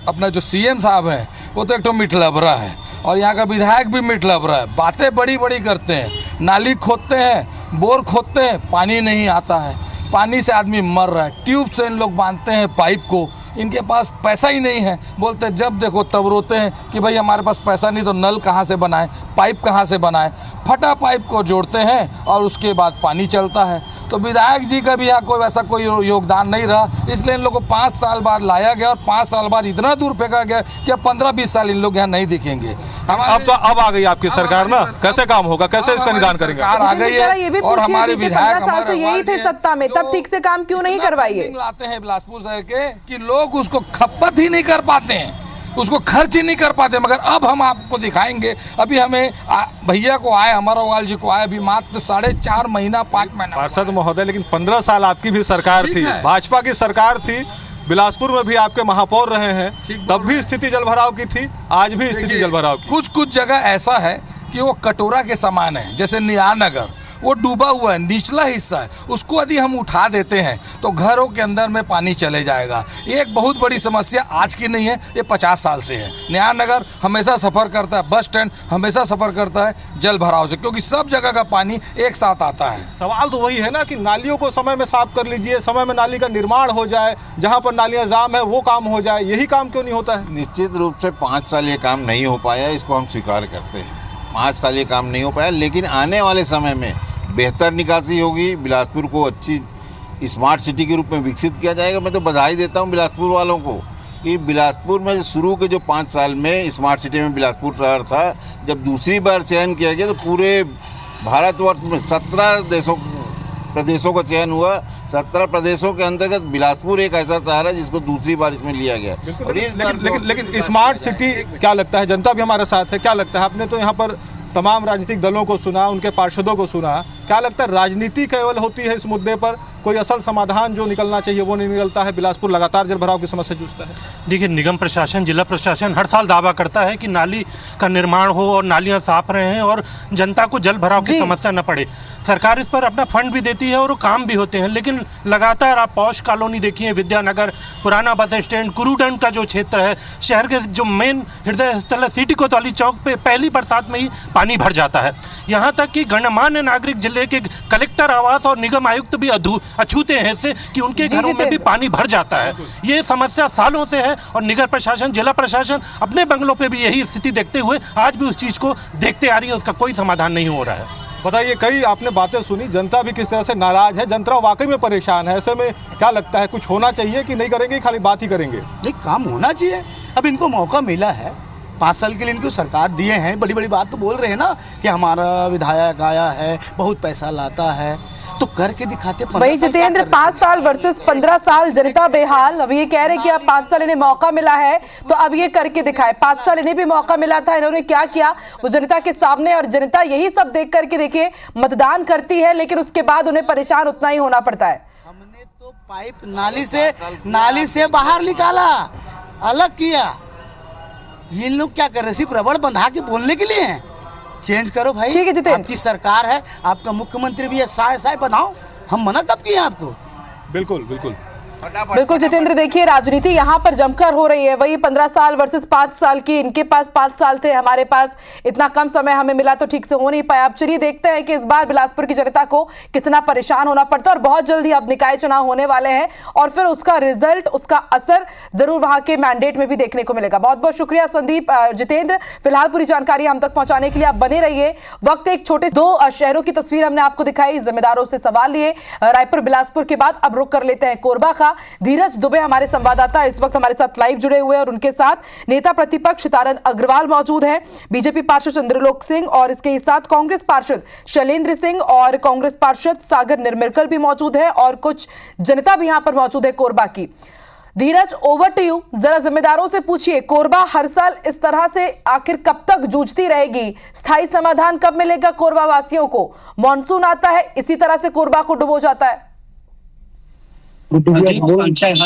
अपना जो सीएम साहब हैं वो तो एक तो मिठलबरा है और यहाँ का विधायक भी मिठलबरा है। बातें बड़ी बड़ी करते हैं, नाली खोदते हैं, बोर खोदते हैं, पानी नहीं आता है, पानी से आदमी मर रहा है, ट्यूब से इन लोग बांधते हैं पाइप को, इनके पास पैसा ही नहीं है। बोलते हैं जब देखो तब रोते हैं कि भाई हमारे पास पैसा नहीं, तो नल कहाँ से बनाएं, पाइप कहाँ से बनाएं। फटा पाइप को जोड़ते हैं और उसके बाद पानी चलता है। तो विधायक जी का भी यहाँ कोई वैसा कोई योगदान नहीं रहा, इसलिए इन लोगों को 5 साल बाद लाया गया और 5 साल बाद इतना दूर फेंका गया कि अब 15-20 साल इन लोग यहाँ नहीं दिखेंगे। अब आ गई आपकी सरकार ना, कैसे काम होगा, कैसे इसका निदान करेंगे? आ गई है और हमारे विधायक 15 साल से यही थे सत्ता में, तब ठीक से काम क्यों नहीं करवाइए? लाते हैं बिलासपुर शहर के कि लोग उसको खपत ही नहीं कर पाते हैं, उसको खर्च ही नहीं कर पाते। मगर अब हम आपको दिखाएंगे। अभी हमें भैया को आए, हमारा वाल जी को आए अभी मात्र 4.5 महीना 5 महीना। पार्षद महोदय, लेकिन 15 साल आपकी भी सरकार थी, भाजपा की सरकार थी, बिलासपुर में भी आपके महापौर रहे हैं, तब भी स्थिति जलभराव की थी, आज भी स्थिति जलभराव की। कुछ जगह ऐसा है कि वो कटोरा के समान है, जैसे नियार नगर वो डूबा हुआ है, निचला हिस्सा है, उसको यदि हम उठा देते हैं तो घरों के अंदर में पानी चले जाएगा। ये एक बहुत बड़ी समस्या आज की नहीं है, ये 50 साल से है। नियार नगर हमेशा सफ़र करता है, बस स्टैंड हमेशा सफ़र करता है जल भराव से, क्योंकि सब जगह का पानी एक साथ आता है। सवाल तो वही है ना कि नालियों को समय में साफ कर लीजिए, समय में नाली का निर्माण हो जाए, जहाँ पर नालियाँ जाम है वो काम हो जाए, यही काम क्यों नहीं होता है? निश्चित रूप से 5 साल ये काम नहीं हो पाया, इसको हम स्वीकार करते हैं। 5 साल ये काम नहीं हो पाया, लेकिन आने वाले समय में बेहतर निकासी होगी, बिलासपुर को अच्छी स्मार्ट सिटी के रूप में विकसित किया जाएगा। मैं तो बधाई देता हूं बिलासपुर वालों को कि बिलासपुर में शुरू के जो 5 साल में स्मार्ट सिटी में बिलासपुर शहर था, जब दूसरी बार चयन किया गया तो पूरे भारतवर्ष में 17 प्रदेशों का चयन हुआ। 17 प्रदेशों के अंतर्गत बिलासपुर एक ऐसा शहर है जिसको दूसरी बार इसमें लिया गया। और लेकिन स्मार्ट सिटी क्या लगता है, जनता भी हमारे साथ है, क्या लगता है? आपने तो यहाँ पर तमाम राजनीतिक दलों को सुना, उनके पार्षदों को सुना, क्या लगता है राजनीति केवल होती है इस मुद्दे पर? कोई असल समाधान जो निकलना चाहिए वो नहीं निकलता है? बिलासपुर लगातार जल भराव की समस्या जूझता है। देखिए, निगम प्रशासन, जिला प्रशासन हर साल दावा करता है कि नाली का निर्माण हो और नालियां साफ रहें और जनता को जल भराव की समस्या न पड़े। सरकार इस पर अपना फंड भी देती है और वो काम भी होते हैं, लेकिन लगातार आप पौष कॉलोनी देखिए, विद्यानगर, पुराना बस स्टैंड, कुरूडंड का जो क्षेत्र है, शहर के जो मेन हृदय स्थल है सिटी कोतवाली चौक पे पहली बरसात में ही पानी भर जाता है। यहाँ तक कि गणमान्य नागरिक जिले के कलेक्टर आवास और निगम आयुक्त भी अछूते हैं इससे कि उनके घरों में भी पानी भर जाता है। ये समस्या सालों से है और नगर प्रशासन, जिला प्रशासन अपने बंगलों पे भी यही स्थिति देखते हुए आज भी उस चीज को देखते आ रही है, उसका कोई समाधान नहीं हो रहा है। बताइए, कई आपने बातें सुनी, जनता भी किस तरह से नाराज है, जनता वाकई में परेशान है। ऐसे में क्या लगता है, कुछ होना चाहिए कि नहीं करेंगे, खाली बात ही करेंगे? नहीं, काम होना चाहिए। अब इनको मौका मिला है, 5 साल के लिए इनको सरकार दिए हैं, बड़ी बड़ी बात तो बोल रहे हैं ना कि हमारा विधायक आया है, बहुत पैसा लाता है, तो करके दिखाते। वही जितेंद्र, 5 साल वर्सेस 15 साल, जनता बेहाल। अब ये कह रहे कि अब 5 साल इन्हें मौका मिला है तो अब ये करके दिखाए। 5 साल इन्हें भी मौका मिला था, इन्होंने क्या किया वो जनता के सामने, और जनता यही सब देख करके देखिए मतदान करती है, लेकिन उसके बाद उन्हें परेशान उतना ही होना पड़ता है। हमने तो पाइप नाली से बाहर निकाला, अलग किया। ये लोग क्या कर रहे, सिर्फ रबड़ बंधा के बोलने के लिए हैं? चेंज करो भाई, ठीक है जितेंद्र, आपकी सरकार है, आपका मुख्यमंत्री भी है, साय बनाओ। हम मना कब किए आपको? बिल्कुल बिल्कुल बिल्कुल जितेंद्र, देखिए राजनीति यहाँ पर जमकर हो रही है। वही 15 साल वर्सेस 5 साल की, इनके पास 5 साल थे, हमारे पास इतना कम समय हमें मिला तो ठीक से हो नहीं पाया। अब चलिए देखते हैं कि इस बार बिलासपुर की जनता को कितना परेशान होना पड़ता है, और बहुत जल्दी अब निकाय चुनाव होने वाले हैं और फिर उसका रिजल्ट, उसका असर जरूर वहां के मैंडेट में भी देखने को मिलेगा। बहुत बहुत शुक्रिया संदीप, जितेंद्र, फिलहाल पूरी जानकारी हम तक पहुंचाने के लिए आप बने रहिए। वक्त एक छोटे 2 शहरों की तस्वीर हमने आपको दिखाई, जिम्मेदारों से सवाल लिए, रायपुर बिलासपुर के बाद अब रुक कर लेते हैं कोरबा का। धीरज दुबे हमारे संवाददाता इस वक्त हमारे साथ लाइव जुड़े हुए हैं और उनके साथ नेता प्रतिपक्ष तारन अग्रवाल मौजूद हैं, बीजेपी पार्षद चंद्रलोक सिंह और इसके साथ कांग्रेस पार्षद शैलेंद्र सिंह और कांग्रेस पार्षद सागर निर्मलकर भी मौजूद है और कुछ जनता भी यहां पर मौजूद है कोरबा की। धीरज, ओवर टू यू, जरा जिम्मेदारों से पूछिए, कोरबा हर साल इस तरह से आखिर कब तक जूझती रहेगी? स्थायी समाधान कब मिलेगा कोरबा वासियों को? मॉनसून आता है, इसी तरह से कोरबा को डुबो जाता है। हर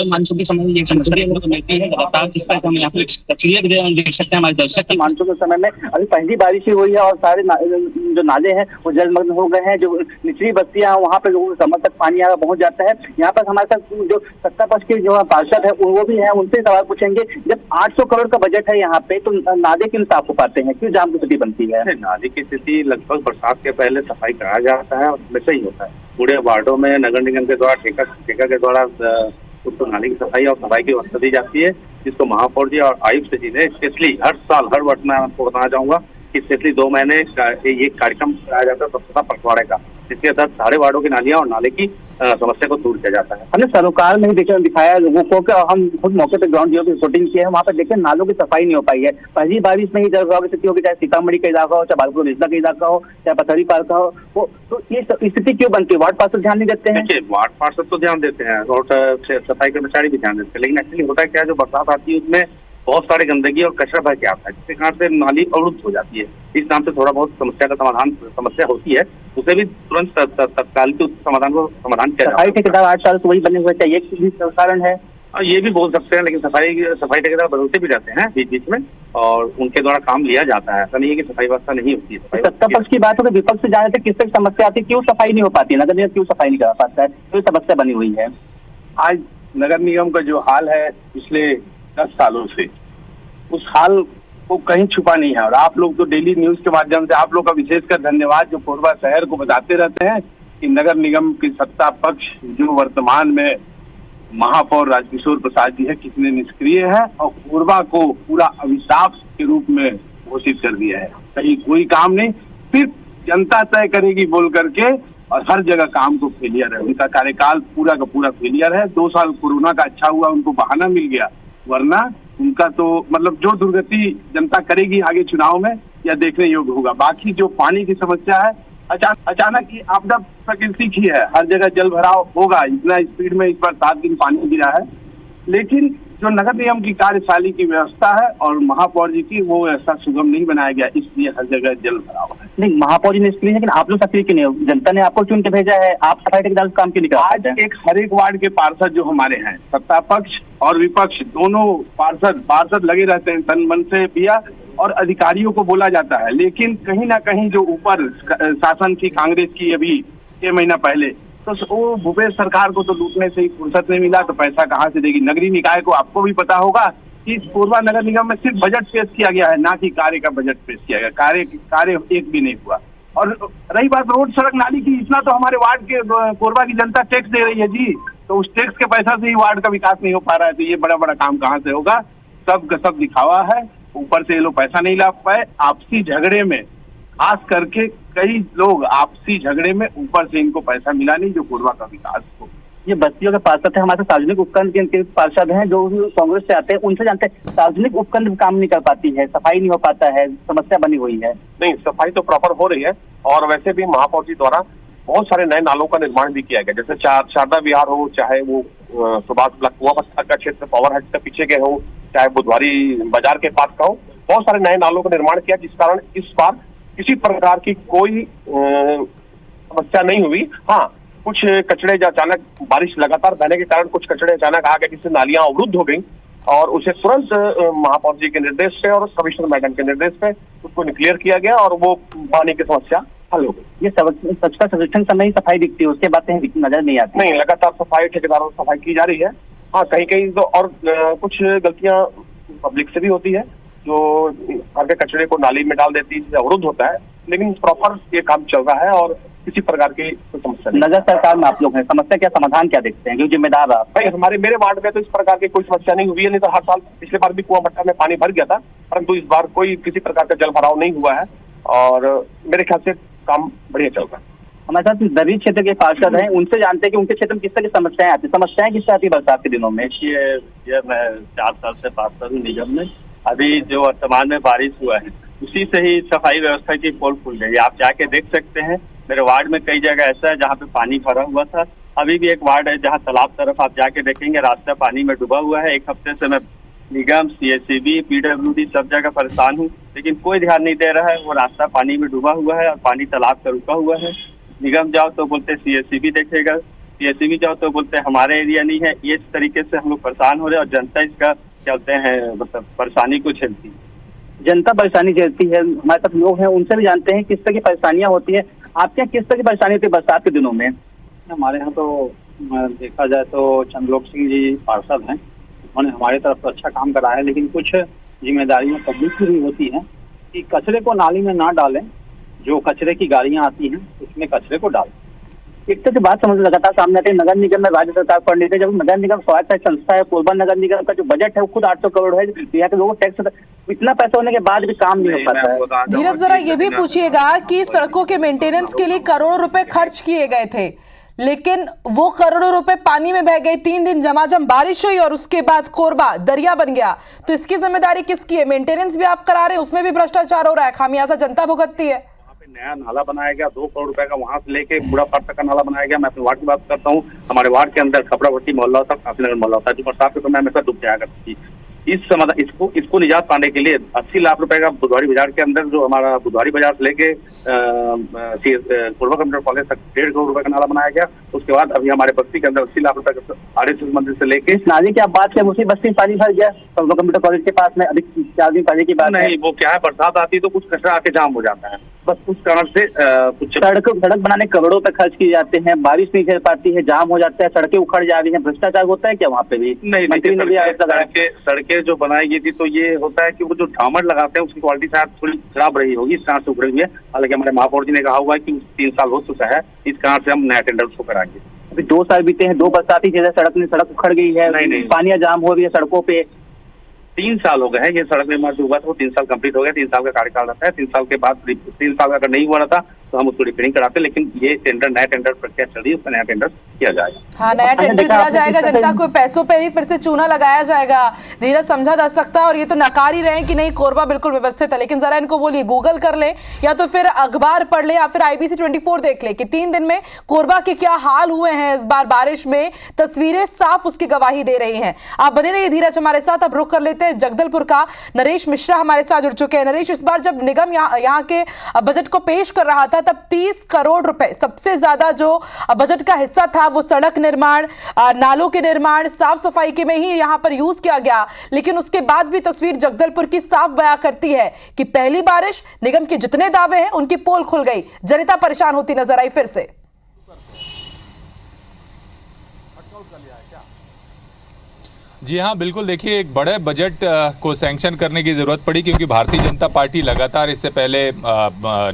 मानसून के समय में ये समस्या मिलती है लगातार, जिस तरह हम यहाँ पे तस्वीरें देख सकते हैं हमारे दर्शक की। मानसून के समय में अभी पहली बारिश ही हुई है और सारे जो नाले हैं वो जलमग्न हो गए हैं। जो निचली बस्तियां हैं वहाँ पे लोगों के कमर तक पानी यहाँ पहुंच जाता है। यहाँ पर हमारे साथ जो सत्ता पक्ष के जो पार्षद है वो भी हैं, उनसे सवाल पूछेंगे। जब 800 करोड़ का बजट है यहाँ पे, तो नाले क्यों साफ हो पाते हैं, क्यों जाम की स्थिति बनती है? नाले की स्थिति लगभग बरसात के पहले सफाई कराया जाता है और हमेशा ही होता है। पूरे वार्डों में नगर निगम के द्वारा ठेका के द्वारा उसको नाली की सफाई और सफाई की व्यवस्था दी जाती है, जिसको महापौर जी और आयुक्त जी ने स्पेशली हर साल हर वर्ष में आपको बताना चाहूंगा कि स्पेशली 2 महीने ये कार्यक्रम कराया जाता है स्वच्छता पखवाड़े का, जिसके तहत सारे वार्डों की नालियां और नाले की समस्या को दूर किया जाता है। हमने सरोकार में ही दिखाया लोगों को कि हम खुद मौके पर ग्राउंड जीरो की रिपोर्टिंग की है, वहाँ पर देखिए नालों की सफाई नहीं हो पाई है। पहली बारिश में ही जल भराव की स्थिति होगी, चाहे सीतामढ़ी का इलाका हो, चाहे बालपुर रिश्ता का इलाका हो, चाहे पथरी पार का हो, तो ये स्थिति क्यों बनती है? वार्ड पार्षद ध्यान नहीं देते हैं? वार्ड पार्षद तो ध्यान देते हैं और सफाई कर्मचारी भी ध्यान देते हैं, लेकिन एक्चुअली होता है क्या, जो बरसात आती है उसमें बहुत सारी गंदगी और कचरा भर के आता है, जिसके कारण से नाली अवरुद्ध हो जाती है। इस नाम से थोड़ा बहुत समस्या होती है, उसे भी तुरंत तत्काल के समाधान किया जाता है। ठेकेदार 8 साल से वही बने हुए, चाहिए किसी कारण है? ये भी बोल सकते हैं, लेकिन सफाई ठेकेदार बदलते भी जाते हैं बीच बीच में और उनके द्वारा काम लिया जाता है। ऐसा नहीं है कि सफाई व्यवस्था नहीं होती है। सत्ता पक्ष की बात हो तो विपक्ष से जाने से किस तक समस्या आती है, क्यों सफाई नहीं हो पाती, नगर निगम क्यों सफाई नहीं करा पाता है, क्यों समस्या बनी हुई है? आज नगर निगम का जो हाल है पिछले 10 सालों से, उस हाल को कहीं छुपा नहीं है और आप लोग तो डेली न्यूज के माध्यम से, आप लोग का विशेषकर धन्यवाद जो कोरबा शहर को बताते रहते हैं कि नगर निगम की सत्ता पक्ष जो वर्तमान में महापौर राजकिशोर प्रसाद जी है कितने निष्क्रिय है और कोरबा को पूरा अभिशाप के रूप में घोषित कर दिया है। कहीं कोई काम नहीं, सिर्फ जनता तय करेगी बोल करके और हर जगह काम को फेलियर है। उनका कार्यकाल पूरा का पूरा फेलियर है। 2 साल कोरोना का अच्छा हुआ, उनको बहाना मिल गया, वरना उनका तो मतलब जो दुर्गति जनता करेगी आगे चुनाव में या देखने योग्य होगा। बाकी जो पानी की समस्या है अचानक की आपदा प्रकृति की है, हर जगह जल भराव होगा, इतना स्पीड में इस बार 7 दिन पानी गिरा है। लेकिन जो नगर निगम की कार्यशाली की व्यवस्था है और महापौर जी की, वो ऐसा सुगम नहीं बनाया गया, इसलिए हर जगह जल भराव है। नहीं, महापौर जी ने इसलिए, लेकिन आप लोग सक्रिय क्यों नहीं हो? जनता ने आपको चुन के भेजा है, आप सफाई ठेकेदार काम क्यों नहीं कर आज हर एक वार्ड के पार्षद जो हमारे हैं, सत्ता पक्ष और विपक्ष दोनों पार्षद लगे रहते हैं तन मन से भैया, और अधिकारियों को बोला जाता है, लेकिन कहीं ना कहीं जो ऊपर शासन की कांग्रेस की अभी 6 महीना पहले, तो वो भूपेश सरकार को तो लूटने से ही फुर्सत नहीं मिला, तो पैसा कहाँ से देगी? नगरीय निकाय को आपको भी पता होगा कि कोरबा नगर निगम में सिर्फ बजट पेश किया गया है, ना कि कार्य का बजट पेश किया गया, कार्य एक भी नहीं हुआ। और रही बात रोड सड़क नाली की, इतना तो हमारे वार्ड के कोरबा की जनता टैक्स दे रही है जी, तो उस टैक्स के पैसा से ही वार्ड का विकास नहीं हो पा रहा है, तो ये बड़ा बड़ा काम कहाँ से होगा? सब दिखावा है, ऊपर से ये लोग पैसा नहीं ला पाए। आपसी झगड़े में खास करके कई लोग आपसी झगड़े में ऊपर से इनको पैसा मिला नहीं जो कोरबा का विकास हो। ये बस्तियों के पार्षद है, हमारे सार्वजनिक उपक्रम के पार्षद हैं जो कांग्रेस से आते हैं, उनसे जानते हैं सार्वजनिक उपक्रम काम नहीं कर पाती है, सफाई नहीं हो पाता है, समस्या बनी हुई है। नहीं, सफाई तो प्रॉपर हो रही है, और वैसे भी महापौर जी द्वारा बहुत सारे नए नालों का निर्माण भी किया गया, जैसे शारदा विहार हो, चाहे वो सुभाष ब्लॉक कुआ बस्ता का क्षेत्र पावर हाउस के पीछे के हो, चाहे बुधवारी बाजार के पास का हो, बहुत सारे नए नालों का निर्माण किया, जिस कारण इस बार किसी प्रकार की कोई समस्या नहीं हुई। हाँ, कुछ कचड़े जो अचानक बारिश लगातार बहने के कारण कुछ कचड़े अचानक आ गए, जिससे नालियां अवरुद्ध हो गई, और उसे तुरंत महापौर जी के निर्देश पे और कमिश्नर मैडम के निर्देश पे उसको क्लियर किया गया और वो पानी की समस्या हल हो गई। ये स्वच्छता सर्वेक्षण समय ही सफाई दिखती है, उसके बाद नजर नहीं आती। नहीं, लगातार सफाई ठेकेदारों से सफाई की जा रही है। हाँ, कहीं कहीं तो और कुछ गलतियां पब्लिक से भी होती है, जो घर के कचरे को नाली में डाल देती है, जिससे अवरुद्ध होता है, लेकिन प्रॉपर ये काम चल रहा है और किसी प्रकार की समस्या नहीं। नगर सरकार में आप लोग हैं, समस्या क्या समाधान क्या देखते हैं, जो जिम्मेदार आप? भाई, मेरे वार्ड में तो इस प्रकार की कोई समस्या नहीं हुई है, नहीं तो हर साल पिछले बार भी कुआं भट्टा में पानी भर गया था, परंतु इस बार कोई किसी प्रकार का जल भराव नहीं हुआ है और मेरे ख्याल से काम बढ़िया चल रहा है। हमारे साथ दर्री क्षेत्र के पार्षद हैं, उनसे जानते हैं कि उनके क्षेत्र में किस तरह की समस्याएं आती है, समस्याएं किस तरह आती है बरसात के दिनों में? ये मैं 4 साल से पार्षद हूँ निगम में। अभी जो वर्तमान में बारिश हुआ है उसी से ही सफाई व्यवस्था की पोल खुल गई है। आप जाके देख सकते हैं, मेरे वार्ड में कई जगह ऐसा है जहाँ पे पानी भरा हुआ था। अभी भी एक वार्ड है जहाँ तालाब तरफ आप जाके देखेंगे रास्ता पानी में डूबा हुआ है। एक हफ्ते से मैं निगम, CSCB, PWD सब जगह परेशान हूँ, लेकिन कोई ध्यान नहीं दे रहा है। वो रास्ता पानी में डूबा हुआ है और पानी तालाब पे रुका हुआ है। निगम जाओ तो बोलते CSCB देखेगा, CSCB जाओ तो बोलते हमारे एरिया नहीं है। ये तरीके से हम लोग परेशान हो रहे हैं और जनता इसका चलते हैं मतलब परेशानी को झेलती है। जनता परेशानी झेलती है। हमारे साथ लोग हैं, उनसे भी जानते हैं किस तरह की परेशानियां होती है। आपके यहाँ किस तरह की परेशानी होती है बरसात के दिनों में? हमारे यहाँ तो देखा जाए तो चंद्रलोक सिंह जी पार्षद हैं, उन्होंने हमारे तरफ तो अच्छा काम करा है, लेकिन कुछ जिम्मेदारियां पब्लिक की भी होती हैं कि कचरे को नाली में ना डालें। जो कचरे की गाड़ियां आती हैं उसमें कचरे को डालें। एक तरह की बात समझ लगातार सामने आती है, नगर निगम में राज्य सरकार फंड लेते हैं। जब नगर निगम स्वायत्त संस्था है, कोरबा नगर निगम का जो बजट है वो खुद 800 करोड़ है, यहाँ के लोगों टैक्स, इतना पैसा होने के बाद भी काम नहीं हो पाता है। धीरज, जरा ये भी पूछिएगा कि सड़कों के मेंटेनेंस के लिए करोड़ों रुपए खर्च किए गए थे, लेकिन वो करोड़ों रुपए पानी में बह गए। 3 दिन झमाझम बारिश हुई और उसके बाद कोरबा दरिया बन गया। तो इसकी जिम्मेदारी किसकी है? मेंटेनेंस भी आप करा रहे हैं, उसमें भी भ्रष्टाचार हो रहा है, खामियाजा जनता भुगतती है। नया नाला बनाया गया 2 करोड़ रुपए का, वहां से लेके बूढ़ा पाट तक का नाला बनाया गया। मैं अपने वार्ड की बात करता हूँ, हमारे वार्ड के अंदर खपड़ा भट्टी मोहल्ला था, काफी मोहल्ला था, जो बरसात के समय हमेशा डूब जाया करती थी। इसको निजात पाने के लिए 80 लाख रुपए का बुधवारी बाजार के अंदर, जो हमारा बुधवारी बाजार से लेके कोरबा कंप्यूटर कॉलेज तक 1.5 करोड़ रुपए का नाला बनाया गया। उसके बाद अभी हमारे बस्ती के अंदर 80 लाख रुपए का RSS मंदिर से लेके इस नाले की आप बात करें, उसी बस्ती में पानी भर गया कोरबा कंप्यूटर कॉलेज के पास में। अभी 4 दिन पहले की बात नहीं, वो क्या है, बरसात आती तो कुछ कचरा आके जाम हो जाता है, बस उस कारण से कुछ सड़क बनाने करोड़ों पे खर्च किए जाते हैं, बारिश नहीं झेल पाती है, जाम हो जाता है, सड़कें उखड़ जा रही है। भ्रष्टाचार होता है क्या वहाँ पे भी? नहीं, मंत्री ने भी सड़कें जो बनाई गई थी तो ये होता है कि वो जो डामर लगाते हैं उसकी क्वालिटी शायद थोड़ी खराब रही होगी, इस कारण से उखड़ी हुई है। हालांकि हमारे महापौर जी ने कहा हुआ है कि 3 साल हो चुका है, इस कारण से हम नया टेंडर उसको कराएंगे। अभी 2 साल बीते हैं, 2 बरसाती जैसे सड़क उखड़ गई है, पानी जाम हो रही है सड़कों पे। 3 साल हो गए हैं ये सड़क निर्माण जो हुआ था, वो 3 साल कंप्लीट हो गया। 3 साल का कार्यकाल रहता है, 3 साल के बाद 3 साल का अगर नहीं हुआ रहता तो हम उसको रिपेयरिंग कराते हैं, लेकिन ये टेंडर नया टेंडर प्रक्रिया चल रही है, उसका नया टेंडर किया जाएगा। हाँ, नया टेंडर दिया जाएगा, जनता को पैसों पे ही फिर से चूना लगाया जाएगा, धीरज समझा जा सकता है। और ये तो नकार ही रहे हैं कि नहीं कोरबा बिल्कुल व्यवस्थित है, लेकिन जरा इनको बोलिए गूगल कर ले या तो फिर अखबार पढ़ ले या फिर IBC 24 देख ले कि 3 दिन में कोरबा के क्या हाल हुए हैं इस बार बारिश में। तस्वीरें साफ उसकी गवाही दे रही हैं। आप बने रहिए धीरज हमारे साथ। अब रुख कर लेते हैं जगदलपुर का। नरेश मिश्रा हमारे साथ जुड़ चुके हैं। नरेश, इस बार जब निगम यहाँ के बजट को पेश कर रहा था तब 30 करोड़ रुपए सबसे ज्यादा जो बजट का हिस्सा था वो सड़क निर्माण, नालों के निर्माण, साफ सफाई के में ही यहां पर यूज किया गया। लेकिन उसके बाद भी तस्वीर जगदलपुर की साफ बयां करती है कि पहली बारिश, निगम के जितने दावे हैं उनकी पोल खुल गई, जनता परेशान होती नजर आई फिर से। जी हाँ, बिल्कुल। देखिए, एक बड़े बजट को सैंक्शन करने की ज़रूरत पड़ी क्योंकि भारतीय जनता पार्टी लगातार इससे पहले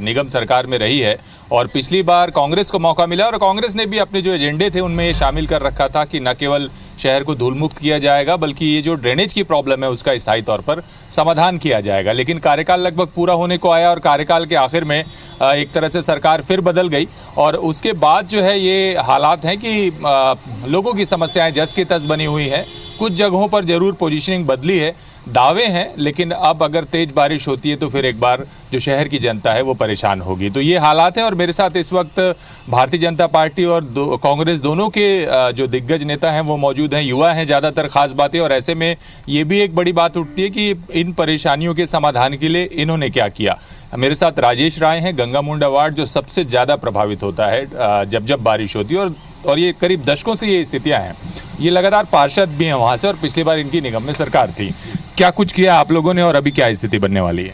निगम सरकार में रही है और पिछली बार कांग्रेस को मौका मिला और कांग्रेस ने भी अपने जो एजेंडे थे उनमें ये शामिल कर रखा था कि न केवल शहर को धूल मुक्त किया जाएगा बल्कि ये जो ड्रेनेज की प्रॉब्लम है उसका स्थायी तौर पर समाधान किया जाएगा। लेकिन कार्यकाल लगभग पूरा होने को आया और कार्यकाल के आखिर में एक तरह से सरकार फिर बदल गई और उसके बाद जो है ये हालात हैं कि लोगों की समस्याएं जस की तस बनी हुई है। कुछ जगहों पर जरूर पोजीशनिंग बदली है, दावे हैं, लेकिन अब अगर तेज बारिश होती है तो फिर एक बार जो शहर की जनता है वो परेशान होगी। तो ये हालात हैं और मेरे साथ इस वक्त भारतीय जनता पार्टी और कांग्रेस दोनों के जो दिग्गज नेता हैं वो मौजूद हैं, युवा हैं ज़्यादातर, खास बातें। और ऐसे में ये भी एक बड़ी बात उठती है कि इन परेशानियों के समाधान के लिए इन्होंने क्या किया। मेरे साथ राजेश राय हैं, गंगा मुंडा वार्ड जो सबसे ज़्यादा प्रभावित होता है जब बारिश होती है और ये करीब दशकों से ये स्थितियाँ हैं। ये लगातार पार्षद भी हैं वहाँ से और पिछली बार इनकी निगम में सरकार थी। क्या कुछ किया आप लोगों ने और अभी क्या स्थिति बनने वाली है?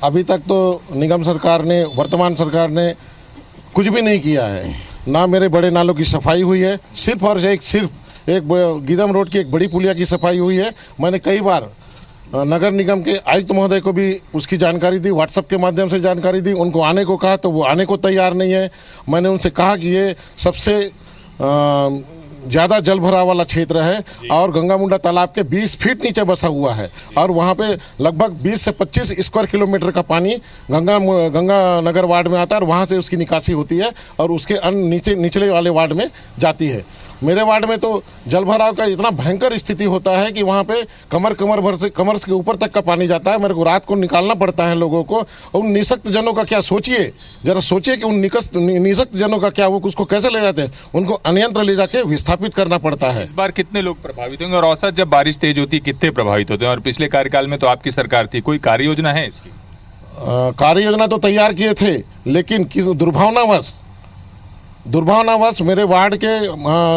अभी तक तो निगम सरकार ने, वर्तमान सरकार ने कुछ भी नहीं किया है। ना मेरे बड़े नालों की सफाई हुई है, सिर्फ और सिर्फ एक गीदम रोड की एक बड़ी पुलिया की सफाई हुई है। मैंने कई बार नगर निगम के आयुक्त महोदय को भी उसकी जानकारी दी, व्हाट्सएप के माध्यम से जानकारी दी, उनको आने को कहा तो वो आने को तैयार नहीं है। मैंने उनसे कहा कि ये सबसे ज़्यादा जल भराव वाला क्षेत्र है और गंगा मुंडा तालाब के 20 फीट नीचे बसा हुआ है और वहाँ पे लगभग 20 से 25 स्क्वायर किलोमीटर का पानी गंगा नगर वार्ड में आता है और वहाँ से उसकी निकासी होती है और उसके निचले वाले वार्ड में जाती है। मेरे वार्ड में तो जल भराव का इतना भयंकर स्थिति होता है कि वहाँ पे कमर के ऊपर तक का पानी जाता है। मेरे को रात को निकालना पड़ता है लोगों को। उन निशक्त जनों का क्या सोचिए, जरा सोचिए कि उन निशक्त जनों का क्या, वो उसको कैसे ले जाते हैं, उनको अन्यंत्र ले जाके विस्थापित करना पड़ता है। इस बार कितने लोग प्रभावित होंगे और औसत जब बारिश तेज होती है कितने प्रभावित होते हैं? और पिछले कार्यकाल में तो आपकी सरकार थी, कोई कार्य योजना है इसकी? कार्य योजना तो तैयार किए थे लेकिन दुर्भावनावश मेरे वार्ड के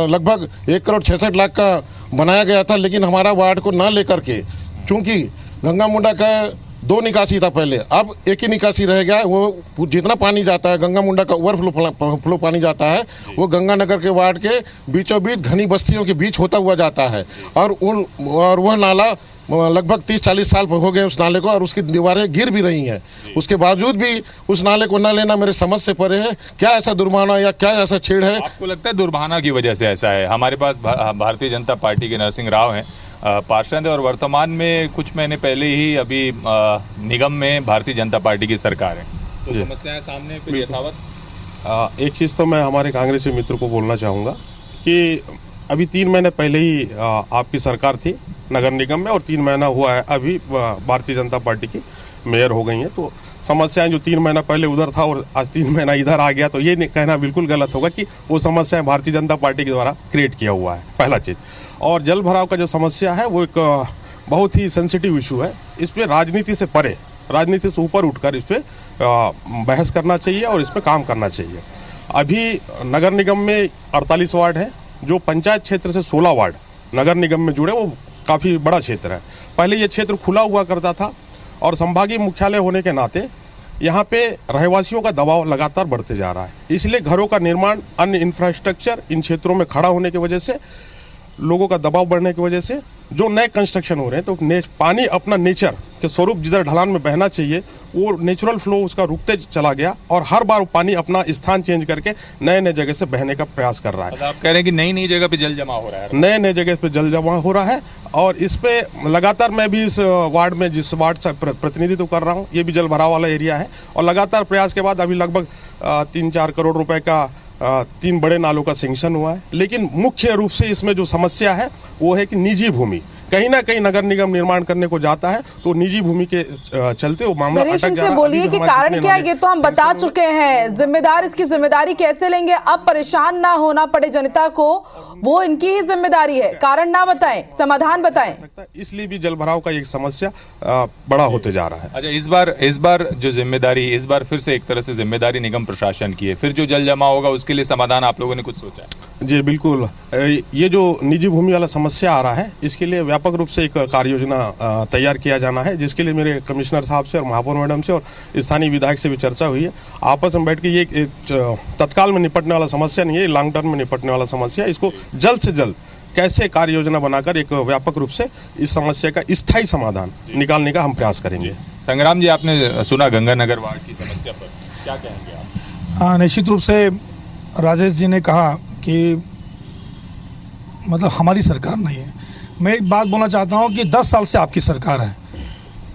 लगभग 1,66,00,000 का बनाया गया था, लेकिन हमारा वार्ड को न लेकर के, चूंकि गंगा मुंडा का 2 निकासी था पहले, अब एक ही निकासी रह गया। वो जितना पानी जाता है गंगा मुंडा का ओवरफ्लो पानी जाता है वो गंगानगर के वार्ड के बीचों बीच घनी बस्तियों के बीच होता हुआ जाता है और वह नाला लगभग 30-40 साल हो गए उस नाले को और उसकी दीवारें गिर भी रही हैं। उसके बावजूद भी उस नाले को न लेना मेरे समझ से परे है। क्या ऐसा दुर्भावना या क्या ऐसा छेड़ है? आपको लगता है दुर्भावना की वजह से ऐसा है? हमारे पास भारतीय जनता पार्टी के नरसिंह राव हैं, पार्षद, और वर्तमान में कुछ महीने पहले ही अभी निगम में भारतीय जनता पार्टी की सरकार है, तो समस्याएं सामने फिर यथावत। एक चीज़ तो मैं हमारे कांग्रेसी मित्र को बोलना चाहूँगा कि अभी 3 महीने पहले ही आपकी सरकार थी नगर निगम में और 3 महीना हुआ है अभी भारतीय जनता पार्टी की मेयर हो गई हैं। तो समस्याएं जो 3 महीना पहले उधर था और आज 3 महीना इधर आ गया, तो ये कहना बिल्कुल गलत होगा कि वो समस्याएं भारतीय जनता पार्टी के द्वारा क्रिएट किया हुआ है, पहला चीज़। और जल भराव का जो समस्या है वो एक बहुत ही सेंसिटिव इशू है। इस पर राजनीति से परे, राजनीति से ऊपर उठकर इस पर बहस करना चाहिए और इस पर काम करना चाहिए। अभी नगर निगम में 48 वार्ड है, जो पंचायत क्षेत्र से 16 वार्ड नगर निगम में जुड़े, वो काफ़ी बड़ा क्षेत्र है। पहले ये क्षेत्र खुला हुआ करता था और संभागीय मुख्यालय होने के नाते यहाँ पे रहवासियों का दबाव लगातार बढ़ते जा रहा है। इसलिए घरों का निर्माण, अन्य इंफ्रास्ट्रक्चर इन क्षेत्रों में खड़ा होने की वजह से, लोगों का दबाव बढ़ने की वजह से जो नए कंस्ट्रक्शन हो रहे हैं, तो पानी अपना नेचर के स्वरूप जिधर ढलान में बहना चाहिए वो नेचुरल फ्लो उसका रुकते चला गया और हर बार पानी अपना स्थान चेंज करके नए नए जगह से बहने का प्रयास कर रहा है। आप कह रहे हैं कि नई नई जगह पे जल जमा हो रहा है? नए नए जगह पे जल जमा हो रहा है और इस पे लगातार मैं भी इस वार्ड में, जिस वार्ड से प्रतिनिधित्व कर रहा हूँ, ये भी जल भराव वाला एरिया है और लगातार प्रयास के बाद अभी लगभग 3-4 करोड़ रुपए का 3 बड़े नालों का सैंक्शन हुआ है। लेकिन मुख्य रूप से इसमें जो समस्या है वो है कि निजी भूमि, कहीं ना कहीं नगर निगम निर्माण करने को जाता है तो निजी भूमि के चलते वो मामला अटक जा रहा है। बोलिए कि कारण क्या है, ये तो हम बता चुके हैं, जिम्मेदार इसकी जिम्मेदारी कैसे लेंगे? अब परेशान ना होना पड़े जनता को, वो इनकी ही जिम्मेदारी है। कारण ना बताएं, समाधान बताएं। इसलिए भी जल भराव का एक समस्या बड़ा होते जा रहा है। अच्छा, इस बार जो जिम्मेदारी, इस बार फिर से एक तरह से जिम्मेदारी निगम प्रशासन की है, फिर जो जल जमा होगा उसके लिए समाधान आप लोगों ने कुछ सोचा है? जी बिल्कुल, ये जो निजी भूमि वाला समस्या आ रहा है इसके लिए व्यापक रूप से एक कार्य योजना तैयार किया जाना है, जिसके लिए मेरे कमिश्नर साहब से और महापौर मैडम से और स्थानीय विधायक से भी चर्चा हुई है। आपस में बैठ के ये तत्काल में निपटने वाला समस्या नहीं है, लॉन्ग टर्म में निपटने वाला समस्या है। इसको जल्द से जल्द कैसे कार्य योजना बनाकर एक व्यापक रूप से इस समस्या का स्थायी समाधान निकालने का हम प्रयास करेंगे। संग्राम जी, आपने सुना गंगानगर वार्ड की समस्या पर, क्या कहेंगे आप? निश्चित रूप से राजेश जी ने कहा कि मतलब हमारी सरकार नहीं है। मैं एक बात बोलना चाहता हूं कि 10 साल से आपकी सरकार है।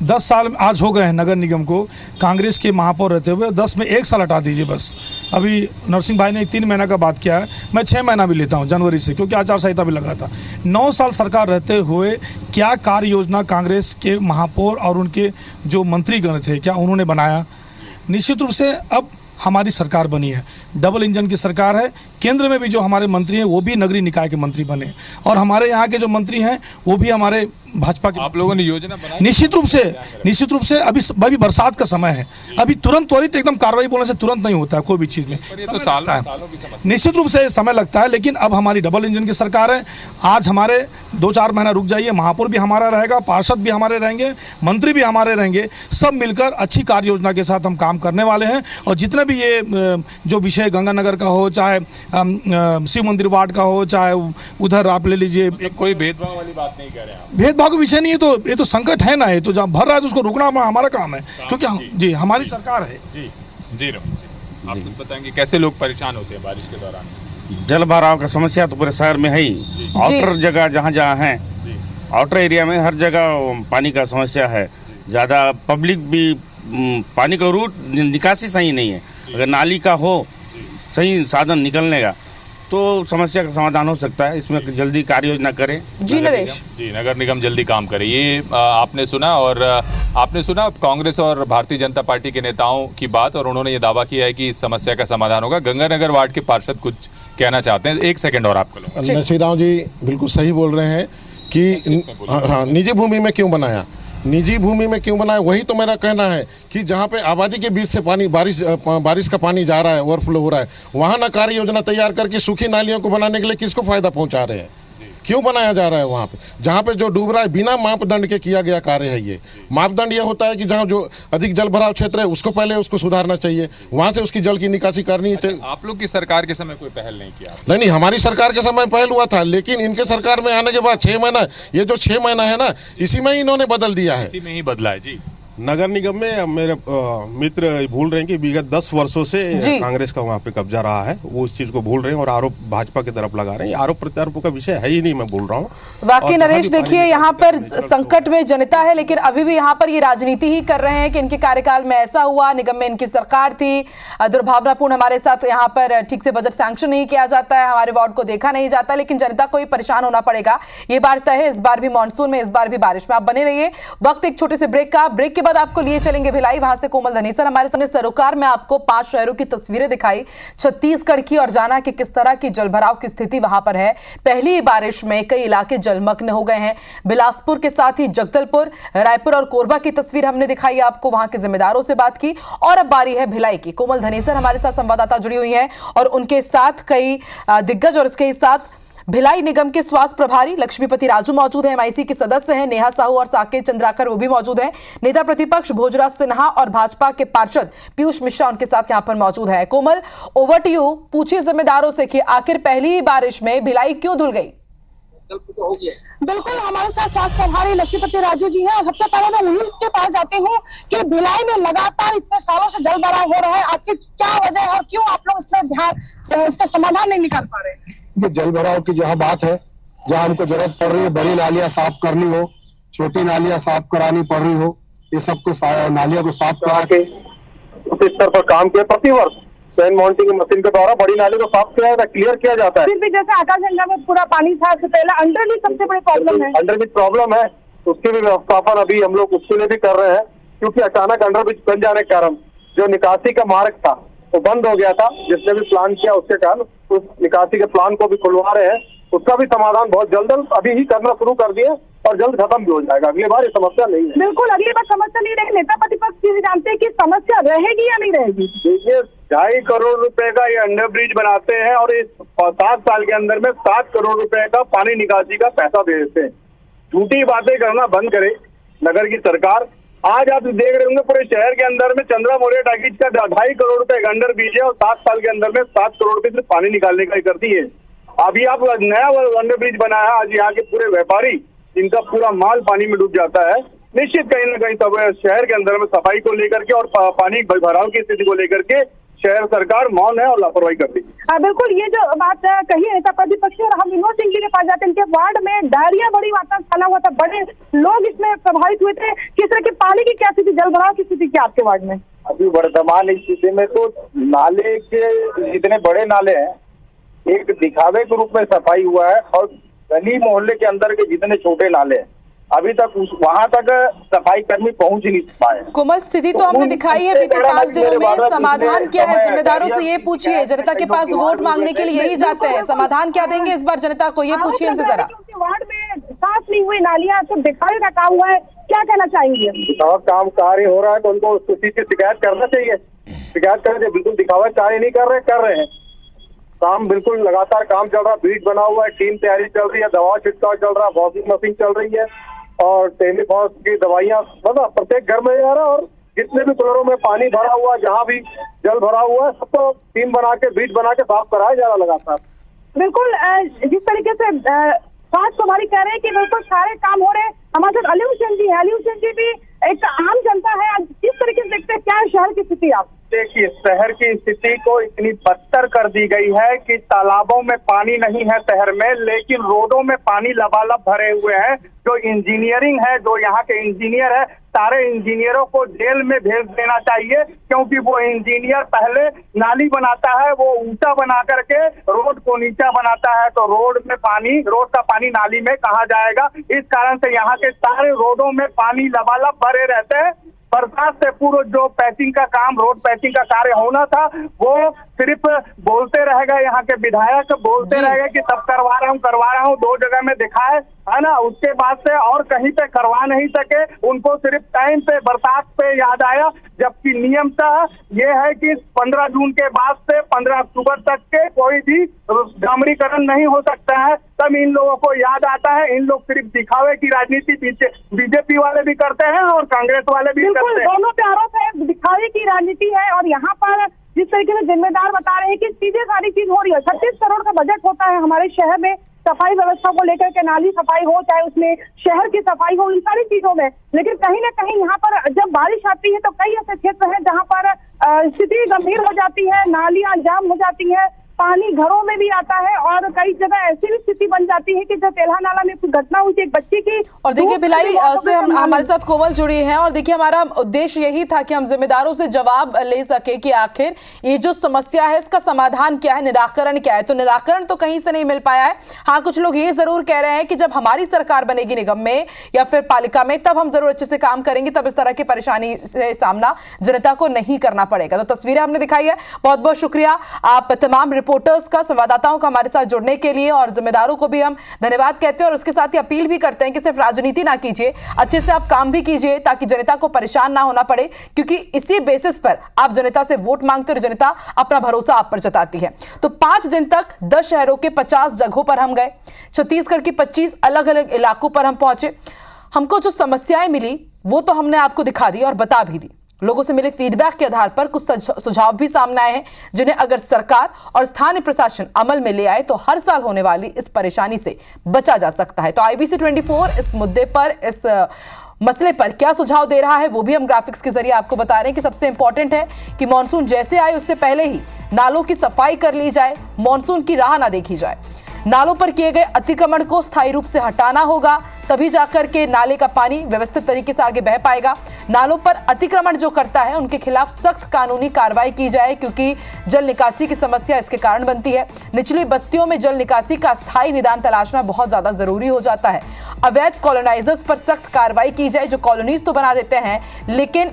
10 साल आज हो गए हैं नगर निगम को कांग्रेस के महापौर रहते हुए। 10 में 1 साल हटा दीजिए बस। अभी नरसिंह भाई ने 3 महीना का बात किया है, मैं 6 महीना भी लेता हूं जनवरी से, क्योंकि आचार संहिता भी लगा था। 9 साल सरकार रहते हुए क्या कार्य योजना कांग्रेस के महापौर और उनके जो मंत्रीगण थे, क्या उन्होंने बनाया? निश्चित रूप से अब हमारी सरकार बनी है, डबल इंजन की सरकार है। केंद्र में भी जो हमारे मंत्री हैं वो भी नगरीय निकाय के मंत्री बने, और हमारे यहाँ के जो मंत्री हैं वो भी हमारे भाजपा के। आप लोगों ने योजना बनाई? निश्चित रूप से अभी बरसात का समय है, अभी तुरंत त्वरित एकदम कार्रवाई बोलने से तुरंत नहीं होता है कोई भी चीज़ में, तो सालों की समस्या। निश्चित रूप से समय लगता है। लेकिन अब हमारी डबल इंजन की सरकार है। आज हमारे 2-4 महीना रुक जाइए, महापौर भी हमारा रहेगा, पार्षद भी हमारे रहेंगे, मंत्री भी हमारे रहेंगे। सब मिलकर अच्छी कार्य योजना के साथ हम काम करने वाले हैं। और जितने भी ये जो विषय गंगानगर का हो, चाहे शिव मंदिर वार्ड का हो, चाहे उधर आप ले लीजिए, कोई भेदभाव वाली बात नहीं कर रहे हैं। भेदभाव का विषय नहीं है, तो ये तो संकट है ना, ये तो जहाँ भर रहा है तो उसको रुकना हमारा काम है, क्योंकि जी हमारी सरकार है। जी आप कुछ बताएंगे कैसे लोग परेशान होते हैं बारिश के दौरान? जल भराव का समस्या तो पूरे शहर में है ही। आउटर जगह जहाँ है, आउटर एरिया में हर जगह पानी का समस्या है। ज़्यादा पब्लिक भी पानी का रूट निकासी सही नहीं है। अगर नाली का हो सही साधन निकलने का तो समस्या का समाधान हो सकता है। इसमें जल्दी कार्य योजना करें। जी नरेश। जी, नगर निगम जल्दी काम करे, ये आपने सुना। और आपने सुना कांग्रेस और भारतीय जनता पार्टी के नेताओं की बात, और उन्होंने ये दावा किया है कि इस समस्या का समाधान होगा। गंगानगर वार्ड के पार्षद कुछ कहना चाहते हैं, 1 सेकंड और आपको लो। नसीर राव जी बिल्कुल सही बोल रहे हैं कि निजी भूमि में क्यों बनाया, निजी भूमि में क्यों बनाया, वही तो मेरा कहना है कि जहाँ पे आबादी के बीच से पानी बारिश का पानी जा रहा है, ओवरफ्लो हो रहा है, वहाँ ना कार्य योजना तैयार करके सूखी नालियों को बनाने के लिए किसको फायदा पहुँचा रहे हैं? क्यों बनाया जा रहा है वहाँ पे? जहाँ पे जो डूब रहा है बिना मापदंड के किया गया कार्य है। ये मापदंड ये होता है कि जहाँ जो अधिक जल भराव क्षेत्र है उसको पहले उसको सुधारना चाहिए, वहाँ से उसकी जल की निकासी करनी चाहिए। आप लोग की सरकार के समय कोई पहल नहीं किया? नहीं, हमारी सरकार के समय पहल हुआ था, लेकिन इनके सरकार में आने के बाद 6 महीना, ये जो 6 महीना है ना, इसी में ही इन्होंने बदल दिया है। इसी में ही बदला है। जी, नगर निगम में मेरे मित्र भूल रहे हैं कि विगत 10 वर्षों से कांग्रेस का वहाँ पे कब्जा रहा है, वो इस चीज को भूल रहे हैं और आरोप भाजपा की तरफ लगा रहे हैं। आरोप प्रत्यारोपों का विषय है ही नहीं, मैं बोल रहा हूँ। वाकई नरेश, देखिए यहाँ पर संकट में जनता है, लेकिन अभी भी यहाँ पर ये राजनीति ही कर रहे हैं कि इनके कार्यकाल में ऐसा हुआ, निगम में इनकी सरकार थी, दुर्भावनापूर्ण हमारे साथ यहाँ पर ठीक से बजट सैंक्शन नहीं किया जाता है, हमारे वार्ड को देखा नहीं जाता, लेकिन जनता को ही परेशान होना पड़ेगा। ये बात तय है, इस बार भी मानसून में, इस बार भी बारिश में। आप बने रहिए। वक्त एक छोटे से ब्रेक का, ब्रेक के बाद आपको लिए चलेंगे भिलाई, वहां से कोमल धनेसर हमारे सामने। सरोकार में आपको 5 शहरों की तस्वीरें दिखाई, छत्तीसगढ़ की, और जाना कि किस तरह की जलभराव की स्थिति वहां पर है। पहली बारिश में कई इलाके जलमग्न हो गए हैं। बिलासपुर के साथ ही जगदलपुर, रायपुर और कोरबा की तस्वीर हमने दिखाई आपको, वहां के जिम्मेदारों से बात की। और अब बारी है भिलाई की। कोमल धनेसर हमारे साथ संवाददाता जुड़ी हुई हैं और उनके साथ कई दिग्गज, और इसके साथ भिलाई निगम के स्वास्थ्य प्रभारी लक्ष्मीपति राजू मौजूद हैं, एमआईसी के सदस्य हैं नेहा साहू और साकेत चंद्राकर, वो भी मौजूद हैं। नेता प्रतिपक्ष भोजराज सिन्हा और भाजपा के पार्षद पीयूष मिश्रा उनके साथ यहां पर मौजूद हैं। कोमल, ओवर टू यू। पूछिए जिम्मेदारों से कि आखिर पहली बारिश में भिलाई क्यों धुल गई? बिल्कुल, हमारे साथ स्वास्थ्य प्रभारी लक्ष्मीपति राजू जी हैं। और सबसे पहले मैं उन्हीं के पास जाती हूँ कि भिलाई में लगातार इतने सालों से जल भराव हो रहा है, आखिर क्या वजह है और क्यों आप लोग इसका समाधान नहीं निकाल पा रहे? जल भराव की जहाँ बात है, जहाँ हमको जरूरत पड़ रही है, बड़ी नालियां साफ करनी हो, छोटी नालियां साफ करानी पड़ रही हो, ये सबको नालियों को साफ करा के उस स्तर पर काम किया। प्रतिवर्ष पेन माउंटिंग मशीन के द्वारा बड़ी नाली को साफ किया जाता है, क्लियर किया जाता है। फिर भी जैसे आकाशगंगा में पूरा पानी था, पहला अंडरब्रिज सबसे बड़ी प्रॉब्लम है। अंडरब्रिज प्रॉब्लम है, उसकी भी व्यवस्थापन अभी हम लोग उसके लिए भी कर रहे हैं, क्योंकि अचानक अंडरब्रिज बन जाने के कारण जो निकासी का मार्ग था वो बंद हो गया था। जिसने भी प्लान किया उसके कारण उस निकासी के प्लान को भी खुलवा रहे हैं। उसका भी समाधान बहुत जल्द अभी ही करना शुरू कर दिया और जल्द खत्म भी हो जाएगा। अगली बार ये समस्या नहीं है। बिल्कुल, अगली बार समस्या नहीं रहेगी। नेता प्रतिपक्ष भी जानते हैं कि समस्या रहेगी या नहीं रहेगी। देखिए, 2.5 करोड़ रुपए का ये अंडरब्रिज बनाते हैं और इस 7 साल के अंदर में 7 करोड़ रुपए का पानी निकासी का पैसा दे देते हैं। झूठी बातें करना बंद करे नगर की सरकार। आज आप देख रहे होंगे पूरे शहर के अंदर में चंद्रा मौर्य टाकीज का 2.5 करोड़ रुपए का अंडरब्रिज है और 7 साल के अंदर में 7 करोड़ रुपए सिर्फ पानी निकालने का ही करती है। अभी आप नया अंडरब्रिज बनाया है, आज यहाँ के पूरे व्यापारी इनका पूरा माल पानी में डूब जाता है। निश्चित कहीं ना कहीं सब शहर के अंदर में सफाई को लेकर के और पानी भराव की स्थिति को लेकर के शहर सरकार मौन है और लापरवाही करती है। बिल्कुल, ये जो बात कही नेता प्रतिपक्ष, और हम विनोद सिंह जी के पास जाते हैं। इनके वार्ड में डायरिया बड़ी मात्रा फैला हुआ था, बड़े लोग इसमें प्रभावित हुए थे। किस तरह के पानी की क्या स्थिति, जल भराव की स्थिति क्या आपके वार्ड में? अभी वर्तमान स्थिति में तो नाले के जितने बड़े नाले हैं एक दिखावे के रूप में सफाई हुआ है और गली मोहल्ले के अंदर के जितने छोटे नाले हैं अभी तक वहां तक सफाई कर्मी पहुंच नहीं पाए। कोमल, स्थिति तो हमने दिखाई है बीते 5 दिनों में। समाधान क्या है? जिम्मेदारों से ये पूछिए, जनता के पास वोट मांगने के लिए यही जाते हैं, समाधान क्या देंगे इस बार जनता को, ये पूछिए इनसे जरा। वार्ड में साफ नहीं हुई नालियां, तो दिखावे का काम हुआ है, क्या कहना चाहेंगे? काम कार्य हो रहा है तो उनको उस चीज की शिकायत करना चाहिए। शिकायत करें, बिल्कुल दिखावा कार्य नहीं कर रहे हैं। काम बिल्कुल लगातार काम चल रहा है, बीट बना हुआ है, टीम तैयारी चल रही है, दवा छिड़काव चल रहा है, वॉशिंग मशीन चल रही है और टेलीफॉस की दवाइयां मतलब प्रत्येक घर में जा रहा है। और जितने भी फ्लोरों में पानी भरा हुआ है, जहाँ भी जल भरा हुआ है, सबको टीम बना के बीट बना के साफ कराया जा रहा लगातार। बिल्कुल, जिस तरीके से स्वास्थ्य प्रभारी कह रहे हैं कि बिल्कुल सारे काम हो रहे हैं। हमारे साथ अली हुसैन जी है। अली हुसैन जी भी एक आम जनता है, किस तरीके से देखते हैं क्या है शहर की स्थिति? आप देखिए, शहर की स्थिति को इतनी बदतर कर दी गई है कि तालाबों में पानी नहीं है शहर में, लेकिन रोडों में पानी लबालब भरे हुए हैं। जो इंजीनियरिंग है, जो यहाँ के इंजीनियर है, सारे इंजीनियरों को जेल में भेज देना चाहिए, क्योंकि वो इंजीनियर पहले नाली बनाता है, वो ऊंचा बना करके रोड को नीचा बनाता है, तो रोड का पानी नाली में कहाँ जाएगा? इस कारण से यहाँ के सारे रोडों में पानी लबालब भरे रहते हैं। बरसात से पूर्व जो पैचिंग का काम, रोड पैचिंग का कार्य होना था, वो सिर्फ बोलते रह गए। यहाँ के विधायक बोलते रह गए कि सब करवा रहा हूँ, 2 जगह में दिखाए, है ना। उसके बाद से और कहीं पे करवा नहीं सके। उनको सिर्फ टाइम पे बरसात पे याद आया, जबकि नियमतः ये है कि 15 जून के बाद से 15 अक्टूबर तक के कोई भी डामरीकरण नहीं हो सकता है। तब इन लोगों को याद आता है। इन लोग सिर्फ दिखावे की राजनीति बीजेपी वाले भी करते हैं और कांग्रेस वाले भी करते हैं। दोनों पे आरोप है, दिखावे की राजनीति है। और यहाँ पर जिस तरीके से जिम्मेदार बता रहे हैं कि सीधे सारी चीज हो रही है। 36 करोड़ का बजट होता है हमारे शहर में सफाई व्यवस्था को लेकर के, नाली सफाई हो चाहे उसमें शहर की सफाई हो, इन सारी चीजों में। लेकिन कहीं ना कहीं यहाँ पर जब बारिश आती है तो कई ऐसे क्षेत्र हैं जहाँ पर स्थिति गंभीर हो जाती है, नालियां जाम हो जाती है, पानी घरों में भी आता है और कई जगह ऐसी भी स्थिति बन जाती है कि जब तेलहा नाला में कुछ घटना हुई थी एक बच्चे की। और देखिए भिलाई से हमारे साथ कोमल जुड़ी हैं और देखिए हमारा उद्देश्य यही था कि हम जिम्मेदारों से जवाब ले सके कि आखिर ये जो समस्या है इसका समाधान क्या है, निराकरण क्या है। तो निराकरण तो कहीं से नहीं मिल पाया है। हाँ, कुछ लोग ये जरूर कह रहे हैं कि जब हमारी सरकार बनेगी निगम में या फिर पालिका में, तब हम जरूर अच्छे से काम करेंगे, तब इस तरह की परेशानी से सामना जनता को नहीं करना पड़ेगा। तो तस्वीरें हमने दिखाई है। बहुत बहुत शुक्रिया आप तमाम रिपोर्टर्स का, संवाददाताओं का हमारे साथ जुड़ने के लिए, और जिम्मेदारों को भी हम धन्यवाद कहते हैं और उसके साथ ही अपील भी करते हैं कि सिर्फ राजनीति ना कीजिए, अच्छे से आप काम भी कीजिए ताकि जनता को परेशान ना होना पड़े, क्योंकि इसी बेसिस पर आप जनता से वोट मांगते और जनता अपना भरोसा आप पर जताती है। तो 5 दिन तक 10 शहरों के 50 जगहों पर हम गए, छत्तीसगढ़ की 25 अलग अलग इलाकों पर हम पहुंचे। हमको जो समस्याएं मिली वो तो हमने आपको दिखा दी और बता भी दी। लोगों से मिले फीडबैक के आधार पर कुछ सुझाव भी सामने आए हैं, जिन्हें अगर सरकार और स्थानीय प्रशासन अमल में ले आए तो हर साल होने वाली इस परेशानी से बचा जा सकता है। तो IBC 24 इस मुद्दे पर, इस मसले पर क्या सुझाव दे रहा है वो भी हम ग्राफिक्स के जरिए आपको बता रहे हैं कि सबसे इंपॉर्टेंट है कि मानसून जैसे आए उससे पहले ही नालों की सफाई कर ली जाए, मानसून की राह ना देखी जाए। नालों पर किए गए अतिक्रमण को स्थायी रूप से हटाना होगा, तभी जाकर के नाले का पानी व्यवस्थित तरीके से आगे बह पाएगा। नालों पर अतिक्रमण जो करता है उनके खिलाफ सख्त कानूनी कार्रवाई की जाए, क्योंकि जल निकासी की समस्या इसके कारण बनती है। निचली बस्तियों में जल निकासी का स्थायी निदान तलाशना बहुत ज्यादा जरूरी हो जाता है। अवैध कॉलोनाइजर्स पर सख्त कार्रवाई की जाए, जो कॉलोनीज तो बना देते हैं लेकिन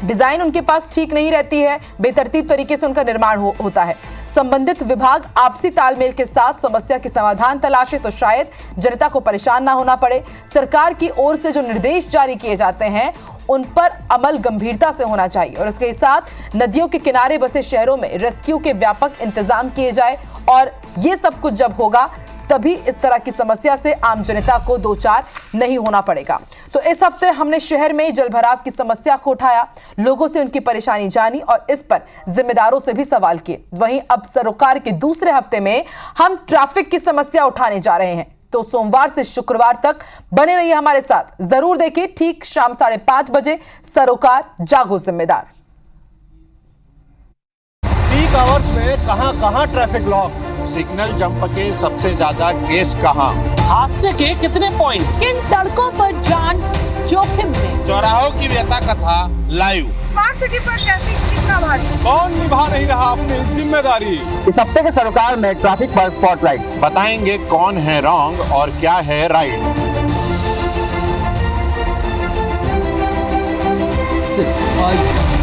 डिजाइन उनके पास ठीक नहीं रहती है, बेतरतीब तरीके से उनका निर्माण होता है। संबंधित विभाग आपसी तालमेल के साथ समस्या के समाधान तलाशे तो शायद जनता को परेशान ना होना पड़े। सरकार की ओर से जो निर्देश जारी किए जाते हैं उन पर अमल गंभीरता से होना चाहिए और इसके साथ नदियों के किनारे बसे शहरों में रेस्क्यू के व्यापक इंतजाम किए जाए और ये सब कुछ जब होगा तभी इस तरह की समस्या से आम जनता को दो चार नहीं होना पड़ेगा। तो इस हफ्ते हमने शहर में जलभराव की समस्या को उठाया, लोगों से उनकी परेशानी जानी और इस पर जिम्मेदारों से भी सवाल किए। वहीं अब सरोकार के दूसरे हफ्ते में हम ट्रैफिक की समस्या उठाने जा रहे हैं। तो सोमवार से शुक्रवार तक बने रहिए हमारे साथ, जरूर देखिए ठीक शाम 5:30 बजे सरोकार जागो जिम्मेदार। पीक आवर्स में कहां ट्रैफिक लॉक, सिग्नल जंप के सबसे ज्यादा केस कहां, हादसे के कितने पॉइंट, किन सड़कों पर जान जोखिम में, चौराहों की व्यथा कथा लाइव, स्मार्ट सिटी पर ट्रैफिक कितना भारी, कौन निभा नहीं रहा अपनी जिम्मेदारी। इस हफ्ते के सरोकार में ट्रैफिक पर स्पॉटलाइट बताएंगे कौन है रॉन्ग और क्या है राइट। सिर्फ